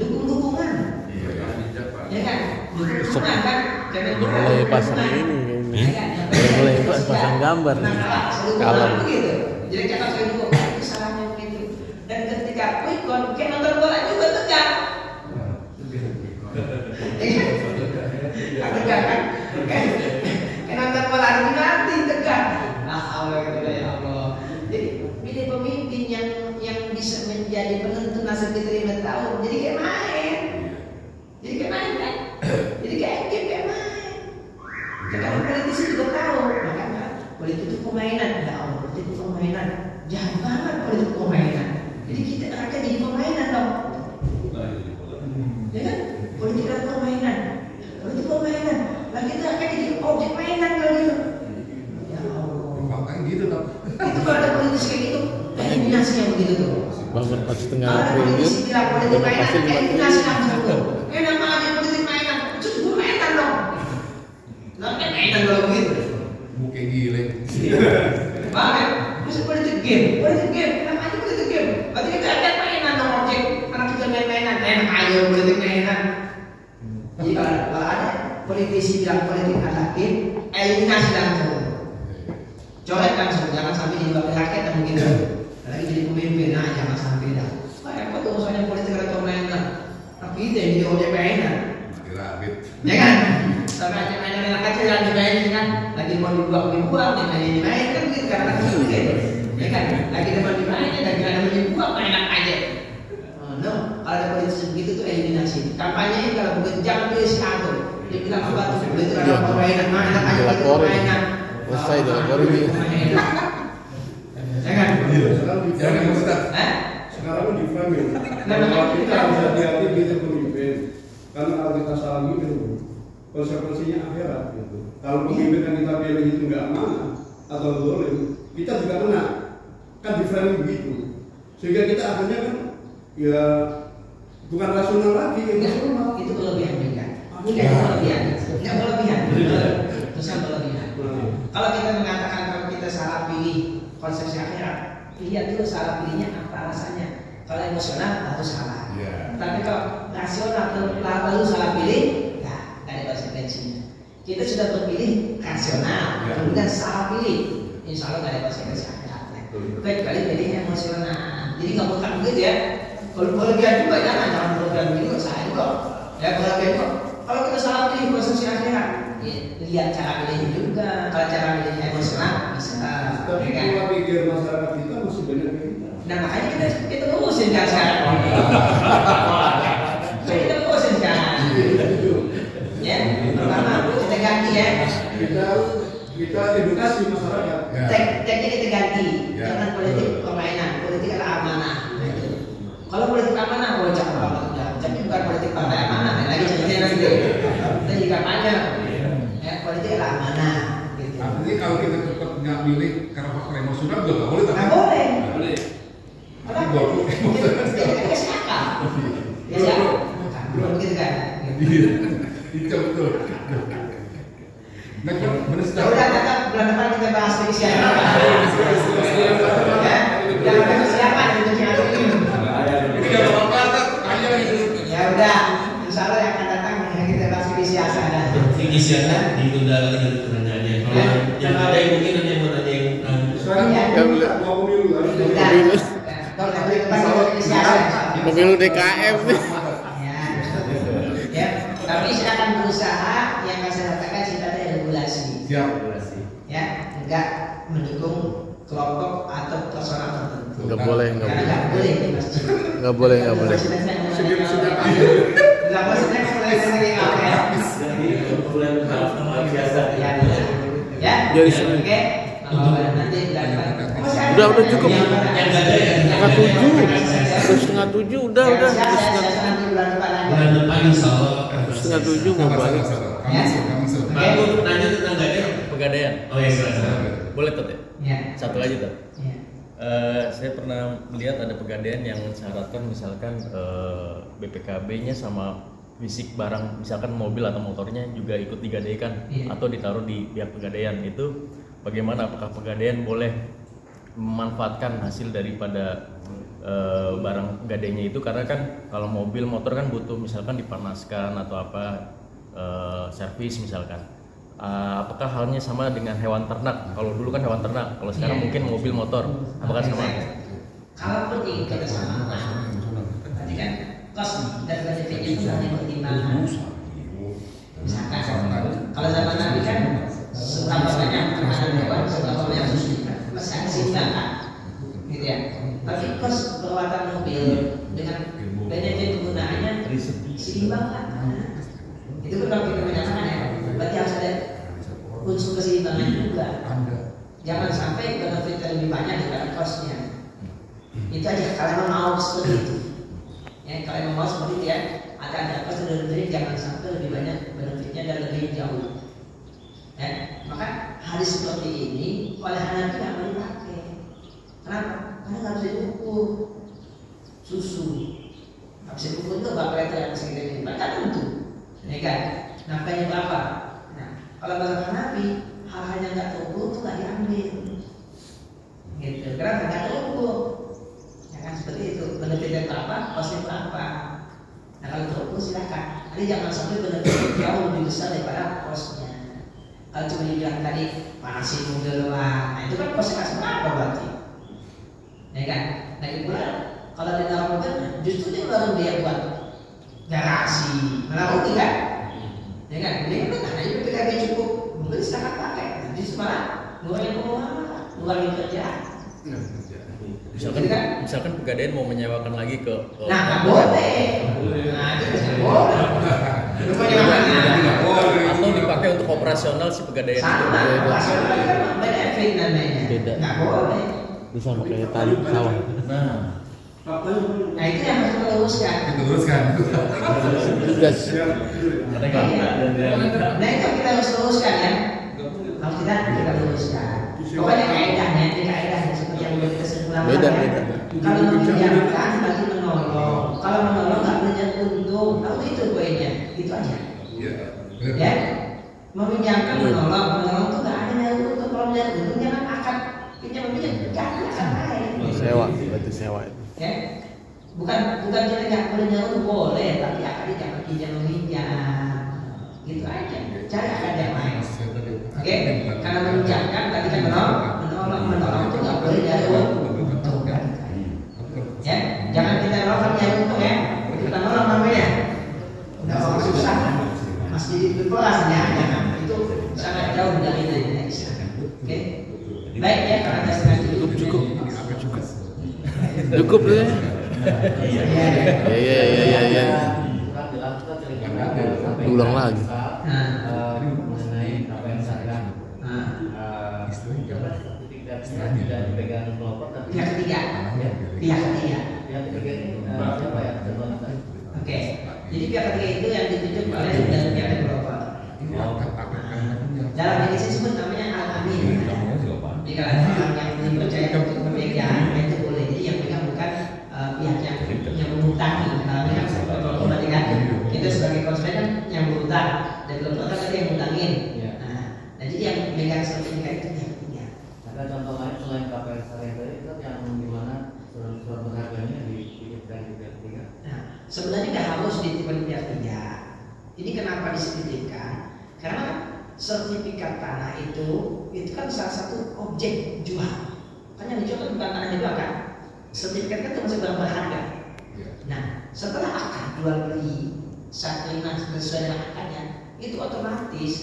Dukung-dukungan. Ya kan? Dukung-dukungan kan. Mulai pasang ini. Mulai pasang gambar. Kalau begitu. Jadi kata saya dulu, itu salahnya begitu. Dan ketika quick count, kayak nonton bola juga tegak. Tegak kan? Kayak nonton bola nanti tegak. Nah, Allah ya Allah. Jadi pilih pemimpin yang bisa menjadi penentu nasib kita 5 tahun. Jadi kayak main. Jadi kayak main kan? Jadi kayak game kayak main. Karena politisi juga tahu, makanya politik itu permainan. Ya Allah, politik itu permainan. Jahat banget politik itu permainan. Jadi kita akan jadi permainan dong. Ya kan? Politik adalah permainan. Politik permainan. Lah kita akan jadi objek mainan kalau gitu. Ya Allah. Makanya gitu dong. Itu kalau ada politisi kayak gitu, eliminasi yang begitu tuh. Bangun 4,5 Kalau ada triliun. politisi bilang politik mainan, eliminasi langsung tuh. Nama ada politik mainan, itu juga mainan dong. Lah kayak mainan kalau begitu. Mungkin gile. Bahkan, masih politik game, namanya politik game. Berarti kita ada mainan dong objek, anak kita main-mainan, enak aja politik mainan. Jadi kalau ada politisi bilang politik adalah game, eliminasi langsung. Coret langsung, jangan sampai jadi wakil rakyat dan begitu. Lagi jadi pemimpin, nah jangan sampai dah. Wah, apa tuh urusannya politik atau mainan? Tapi itu yang jadi objek mainan. Ya kan? Sampai aja mainan anak kecil yang dimainin kan, lagi mau dibuang, dimainin kan begitu karena kecil gitu. Ya kan? Lagi mau dimainin, lagi mau dibuang, enak aja. No, kalau ada politisi begitu tuh eliminasi. Kampanye kalau begitu jangan pilih si Anto. Dia bilang apa tuh? Politik ada permainan, enak aja gitu permainan. Selesai dilaporin. Ya kan? Jangan Ustaz. Sekarang di framing. Kalau kita harus hati-hati pilih pemimpin. Karena kalau kita salah milih, konsekuensinya akhirat gitu. Kalau pemimpin yang kita pilih itu nggak amanah atau zalim, kita juga kena. Kan di framing begitu. Sehingga kita akhirnya kan ya bukan rasional lagi. Itu kelebihan juga. Enggak berlebihan. Terus yang berlebihan. Kalau kita mengatakan kalau kita salah pilih konsepsi akhirat, lihat dulu salah pilihnya apa alasannya. Kalau emosional harus salah. Tapi kalau rasional lalu salah pilih, ya nggak ada konsekuensinya. Kita sudah berpilih rasional, kemudian salah pilih, insya Allah nggak ada konsekuensi akhiratnya. Kecuali pilih emosional. Jadi nggak mutlak begitu ya. Kalau berlebihan juga jangan berlebihan begitu, saya juga. Ya berlebihan kok. Kalau kita salah pilih konsepsi akhirat, ya, lihat cara pilihnya juga. Kalau cara pilihnya emosional bisa. Tapi pola pikir masyarakat kita masih banyak yang kita. Nah makanya kita urusin kan sekarang. Kita urusin sekarang. Ya, pertama kita ganti ya. kita edukasi masyarakat. Ya. Tagnya kita ganti, Ya. jangan politik permainan, politik adalah amanah. Nah, itu. Kalau politik amanah, boleh cakap banget udah. Tapi bukan politik partai amanah, lagi seperti nanti. Kita juga banyak. Ya, politik adalah amanah. Gitu. Artinya kalau kita tetap nggak milih karena faktor emosional juga nggak boleh. Nggak boleh. Tapi golput emosional. Kita kasih akal. Ya, ya. Belum gitu kan. Iya, itu betul. Nah, benar Ya udah, kata bulan depan kita bahas persiapan. Ya, jangan ada persiapan untuk yang ini. Ini nggak apa-apa, tanya itu. Ya udah, insya Allah yang akan datang kita bahas persiapan. Tinggi siapa ditunda lagi dari pertanyaannya. Kalau yang ada yang mungkin ada yang mau tanya yang Sekarang mau pemilu harus Udah. Kalau nggak boleh bahas persiapan. Pemilu DKM nih. Ya, tapi silakan berusaha yang saya katakan sifatnya regulasi. Siap. Ya, enggak mendukung kelompok atau personal tertentu. Nggak boleh, nggak Karena boleh. nggak boleh di masjid. Nggak boleh, nggak boleh. Nggak boleh biasa. Ya, Jadi oke. Nanti Udah cukup. yang nggak ada ya. Setengah tujuh udah. Bulan depan insya Allah. Setengah tujuh mau balik. Pak Bu nanya tentang gadai. Pegadaian. Oh ya silakan. Boleh Tot ya? Ya. Satu aja Tot. Ya. Saya pernah melihat ada pegadaian yang syaratkan misalkan BPKB-nya sama fisik barang, misalkan mobil atau motornya juga ikut digadaikan Iya. atau ditaruh di pihak pegadaian. Itu bagaimana? Apakah pegadaian boleh memanfaatkan hasil daripada barang gadainya itu? Karena kan kalau mobil motor kan butuh misalkan dipanaskan atau apa, servis misalkan. Apakah halnya sama dengan hewan ternak? Kalau dulu kan hewan ternak, kalau sekarang Iya. mungkin mobil motor. Apakah sama? Kalau penting kita sama, berarti kan kos dan benefitnya itu hanya pertimbangan. Misalkan kalau zaman Nabi kan seberapa banyak makanan hewan, seberapa banyak susu, masih ada seimbangan, gitu ya. Tapi kos perawatan mobil dengan benefit penggunaannya seimbang. Itu kan kalau kita menyatakan ya, berarti harus ada unsur keseimbangan juga. Jangan sampai benefit lebih banyak daripada kosnya. Itu aja kalau mau seperti itu. Ya, kalau mau seperti itu ya, ada kos dan benefit jangan sampai lebih banyak benefitnya dan lebih jauh. Ya, maka hari seperti ini oleh Hanafi nggak boleh dipakai. Kenapa? Karena nggak bisa diukur susu. Nggak bisa diukur itu berapa liter yang bisa kita minum. Kan tentu, ya kan? Nafkahnya berapa? Nah, kalau bahasa Hanafi hal-hal yang nggak terukur itu nggak diambil. Gitu. Karena nggak terukur. Ya kan seperti itu. Benefitnya berapa? Kosnya berapa? Nah kalau terukur silakan. Jadi jangan sampai benefitnya jauh lebih besar daripada kosnya. Kalau cuma dibilang tadi panasin mobil doang, nah itu kan kosnya kasih berapa berarti? Ya kan? Nah itu kalau di dalam mobil justru dia baru dia buat garasi, malah rugi kan? Ya kan? Ini kan benar, aja PKB cukup, mobil silakan pakai. Nanti malah ngurangin pengeluaran, ngurangin kerjaan. Misalkan pegadaian mau menyewakan lagi ke Nah nggak boleh. Nah itu nggak boleh. Itu menyewakan atau dipakai untuk operasional si pegadaian itu. sama, operasional kan benefit namanya. Beda. Nggak boleh. Itu sama kayak tadi sawah. Nah, Nah itu yang harus kita luruskan. Kita teruskan. Gas. mereka Nah itu kita harus luruskan ya. Harus kita luruskan. Pokoknya kaedahnya, ini kaedahnya seperti yang kita sebutkan. Beda. Kalau meminjamkan berarti menolong. Kalau menolong nggak boleh untung. Tahu itu poinnya. Itu aja. Ya. Meminjamkan menolong itu nggak ada yang untung. Kalau menyangkut untung jangan akan pinjam jangan akan lain. Sewa, berarti sewa itu. Ya. Bukan kita nggak boleh nyuruh boleh, tapi akadnya jangan pinjam meminjam. Gitu aja. Cari akad yang lain. Oke, karena meminjamkan tadi kan menolong itu nggak boleh dari untung. Ya, jangan kita nolong dari untung ya. Kita nolong namanya. Udah orang susah, masih berperas ya, jangan. Itu sangat jauh dari Indonesia. Oke, baik ya karena saya sengaja Cukup. Cukup ya. Iya. Ulang lagi. Nah, mengenai apa yang saya Yang ketiga ini siapa ya? Oke, jadi pihak ketiga itu yang ditunjuk oleh dari pihak developer. Dalam yang disebut namanya al-amin. Jadi kalau ada orang yang dipercaya untuk memegang, itu boleh. Jadi yang pegang bukan pihak yang mengutangi. Kalau mereka berarti kan kita sebagai konsumen kan yang berutang, dan developer kan tadi yang ngutangin. Nah, jadi yang memegang sertifikat itu pihak ketiga. Ada contoh lain selain KPR Syariah tadi itu yang dimana surat berharganya dititipkan di pihak ketiga? Nah, sebenarnya nggak harus dititipkan di pihak ketiga. Ini kenapa disebutkan? Karena sertifikat tanah itu kan salah satu objek jual. Kan yang dijual kan bukan tanahnya doang kan? Sertifikat kan termasuk barang berharga. Nah, setelah akad jual beli saklina sesuai dengan akadnya, itu otomatis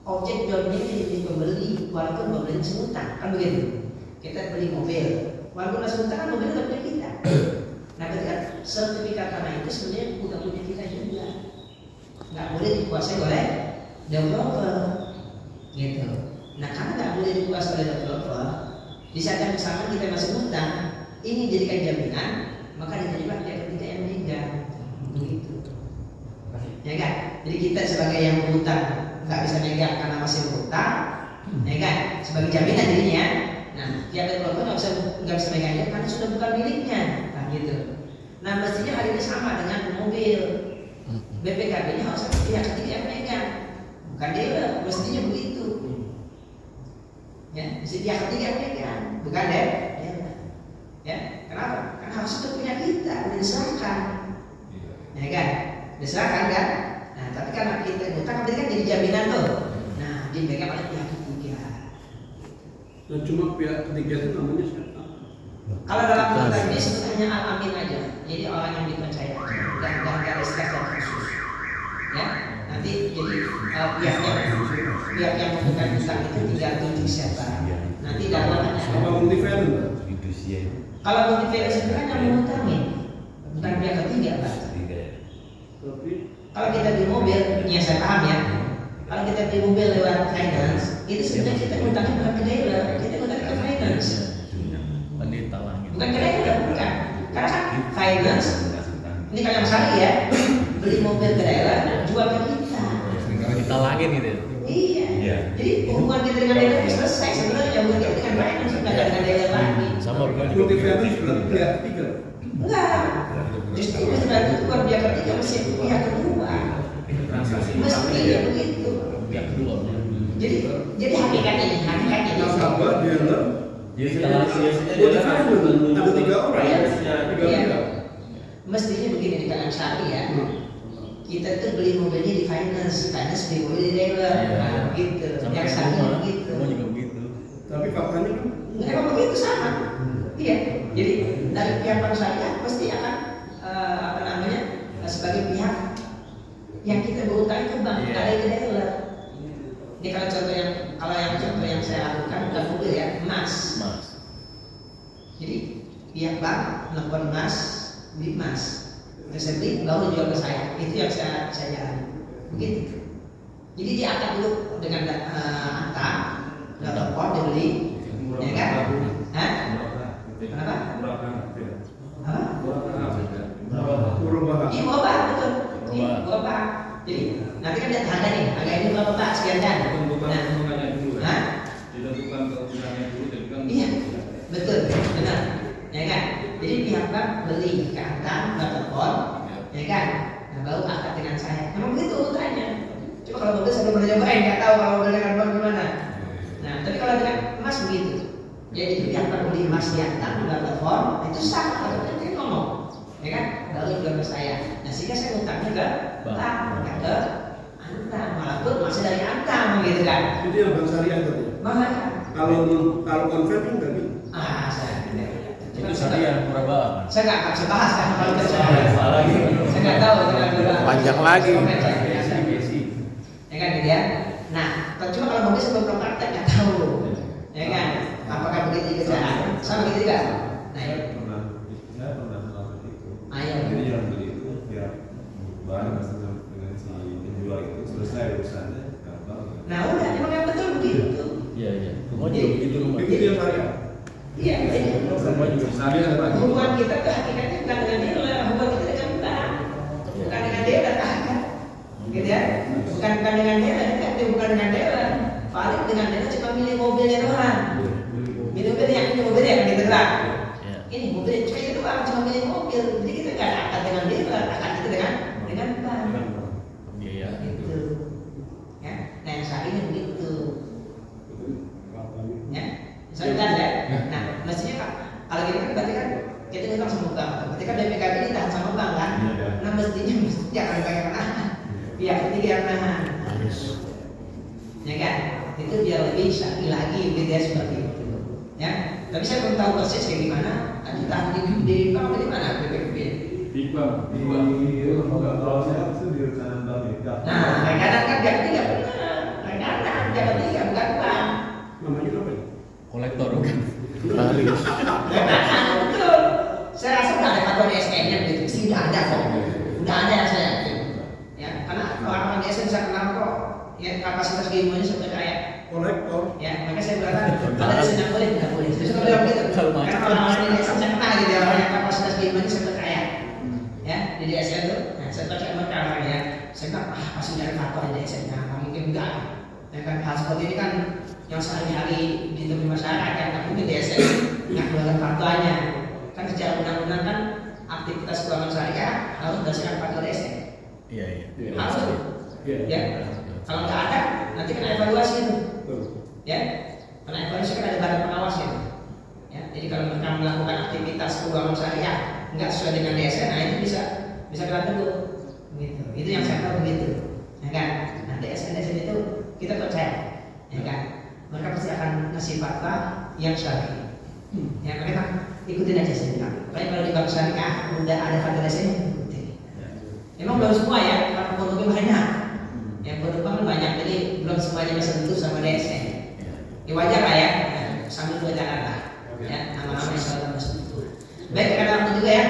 objek jual beli jadi milik pembeli walaupun pembeli semutang, kan begitu? Kita beli mobil, walaupun nggak semutang kan mobilnya nggak punya kita. Nah, ketika sertifikat tanah itu sebenarnya bukan punya kita juga, nggak boleh dikuasai oleh developer, gitu. Nah, karena nggak boleh dikuasai oleh developer, di saat yang misalkan kita masih ngutang, ini dijadikan jaminan, maka diterima pihak ketiga yang memegang, begitu. Ya kan? Jadi kita sebagai yang berutang nggak bisa megang karena masih berutang, ya kan? Sebagai jaminan dirinya. Nah, pihak developer nggak bisa megangnya karena sudah bukan miliknya, nah gitu. Nah, mestinya hal ini sama dengan mobil. BPKB-nya harus ada pihak ketiga yang megang, bukan dealer, mestinya begitu. Ya, mesti pihak ketiga yang megang, bukan dealer. Ya, kenapa? Karena harus itu punya kita, udah diserahkan, ya kan? Diserahkan kan? Nah, tapi karena kita ngutang berarti kan jadi jaminan tuh. Nah, dipegang oleh pihak ketiga. Dan cuma pihak ketiga itu namanya siapa? Kalau dalam konteks ini sebenarnya al-amin aja, jadi orang yang dipercaya dan nggak ada istilah yang khusus. Ya, nanti jadi pihak yang membuka hutang itu tinggal tunjuk siapa. Nanti dalam Apa multivalent? kalau multivalent itu kan yang mengutangin, bukan pihak ketiga, Pak. Kalau kita di mobil, ya saya paham ya. Kalau kita di mobil lewat finance, itu sebenarnya kita ngutangin bukan ke dealer, kita ngutangin ke finance. Bukan ke dealer, bukan. Karena kan finance, ini kalau yang sehari ya, beli mobil ke daerah, jual ke kita. Kita lagi gitu. Iya. Jadi hubungan kita dengan daerah itu selesai. Sebenarnya hubungan kita dengan finance bukan dengan daerah lagi. Sama Multivalent itu berarti pihak ketiga. Enggak. Justru sebenarnya itu bukan pihak ketiga, mesti pihak kedua. Mestinya begitu. Pihak kedua. Jadi hakikatnya ini. Nasabah, dealer, Jadi setelah multivalent. Ada 3 orang. Tiga Iya. pihak. Mestinya begini di kalangan syari ya. Kita tuh beli mobilnya di finance beli mobil di dealer, nah gitu. Yang syari begitu. Semua juga begitu. Tapi faktanya kan Emang begitu sama. Iya. Jadi dari pihak bank syariah pasti akan sebagai pihak yang kita berutang ke bank, nggak ada yang dealer. Ini kalau contoh yang saya lakukan bukan mobil ya, emas. Jadi pihak bank melakukan emas, beli emas, saya beli baru jual ke saya. Itu yang saya jalani. Begitu. Jadi dia akan dulu dengan akta, data port dia beli, ya kan? Hah? Kenapa? Iya berubah betul. Iya berubah. Jadi nanti kan lihat harga nih, harga ini berapa Pak sekian kan? Nah, ditentukan keuntungannya dulu, jadi kan. Iya, betul, benar, ya kan? Jadi pihak bank beli ke akta, telepon, ya kan? Nah baru akad dengan saya. Memang begitu urutannya. Coba kalau mobil saya belum pernah nyobain, nggak tahu kalau mobil dengan bank gimana. Nah, tapi kalau dengan emas begitu. Jadi pihak bank beli emas di akta, telepon, itu sama, kalau dia ngomong, ya kan? Baru jual ke saya. Nah sehingga saya ngutangnya ke bank, bukan ke Antam, walaupun masih dari Antam, gitu kan? itu yang bank syariah tadi. Makanya. Kalau konvert kan nggak gitu. Itu syariah murabah. Saya nggak akan bahas kan kalau kita saya nggak tahu Panjang lagi. Ya kan gitu ya. Nah, cuma kalau mobil sebelum praktek nggak tahu, ya kan? Apakah begitu juga? Sama gitu juga. Nah, Saya pernah melakukan itu. Ayo. Jadi yang beli itu biar barang dengan si penjual itu selesai urusannya gampang. Nah udah, emang yang betul begitu. Iya. Semua juga begitu rumah. Itu yang syariah. Iya, jadi Semua juga syariah. hubungan kita ke mobil. Jadi kita nggak ada akad dengan dia, nggak ada akad kita dengan bank. Biaya. Gitu. Ya, nah yang syar'inya begitu. Ya, misalnya kan ya. Nah, mestinya kalau gitu kan berarti kan kita ngutang sama bank. Berarti kan BPKB ditahan sama bank kan. Nah mestinya jangan dipakai menahan. Pihak ketiga yang menahan. Ya kan? Itu biar lebih syar'i lagi gitu ya seperti itu. Ya, tapi saya belum tahu persis kayak gimana. Ditahan di bank apa di mana BPKB? Di bank. Kalau saya itu di rencana bank ya. Nah, kadang-kadang kan pihak ketiga benar. Kadang-kadang pihak ketiga bukan bank. Namanya apa ya? Kolektor bukan? Baris. Betul. Saya rasa udah ada fatwa DSN-nya gitu. Mesti udah ada kok. Udah ada saya yakin. Ya, karena orang-orang DSN bisa kenal kok. Ya, kapasitas ilmunya seperti kayak Kolektor. ya, maka saya berkata ada DSN yang boleh, tidak boleh. Saya suka bilang gitu. Karena orang-orang di DSN saya kenal gitu ya, orang yang kapasitas ilmunya seperti kayak ya, di DSN tuh. Nah, saya baca mereka ya. Saya bilang, pasti dari fatwa di DSN. Nah, mungkin enggak. Ya kan, hal seperti ini kan yang sehari-hari ditemui masyarakat kan, tapi mungkin DSN nggak keluarkan fatwanya. Kan secara undang-undang kan aktivitas keuangan syariah harus berdasarkan fatwa DSN. Iya. Harus. Ya. Kalau nggak ada, nanti kena evaluasi itu. Ya. Karena evaluasi kan ada badan pengawas ya. Ya. Jadi kalau mereka melakukan aktivitas keuangan syariah nggak sesuai dengan DSN, nah itu bisa kena teguh. Gitu. Itu yang saya tahu begitu. Ya kan? Nah DSN itu kita percaya, ya kan? Mereka pasti akan ngasih fatwa yang syar'i. Ya mereka ikutin aja sih. Baik kalau di bank syariah udah ada fatwa DSN, ikutin. Memang belum semua ya, karena produknya banyak. Yang produk bank banyak, jadi belum semuanya bisa tentu sama DSN. Ya wajar lah ya, sambil berjalan lah. Ya, nama-nama insyaallah betul. Baik, karena waktu juga ya.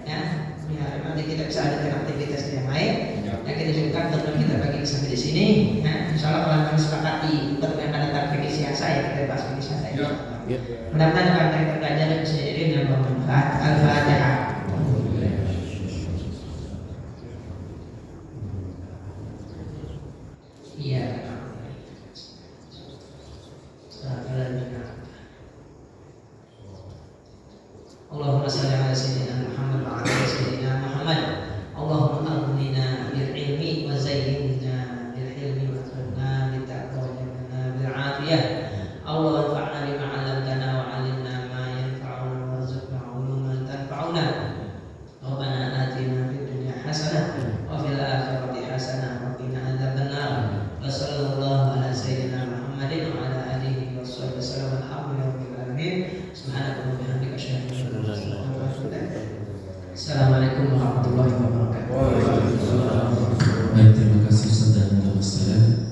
Ya, nanti kita bisa adakan aktivitas yang lain. Yang kita cukupkan untuk kita bagi sampai di sini. Nah, insyaallah kalau kami sepakati pertemuan akan datang fikih siasa ya kita bahas fikih siasa ya. Mudah-mudahan apa yang terpelajari bisa jadi yang bermanfaat. Al-Fatihah. Iya. Allahumma shalli ala sayyidina Muhammad wa ala sayyidina Muhammad. Allahumma aghnina bil ilmi wa zayyinna bil hilmi wa akhirna bil taqwa wa jamilna bil afiyah. Allah anfa'na bima 'allamtana wa 'allimna ma yanfa'una warzuqna 'uluman tanfa'una. Rabbana atina fid dunya hasanah wa fil akhirati hasanah wa qina adzabannar. Wa sallallahu ala sayyidina Muhammadin wa ala alihi wa sahbihi wasallam. Alhamdulillahi rabbil alamin. Subhanakallahumma wa bihamdika asyhadu an la ilaha illa anta astaghfiruka wa atubu ilaik. Assalamualaikum warahmatullahi wabarakatuh. Baik, terima kasih Ustaz dan Ustaz.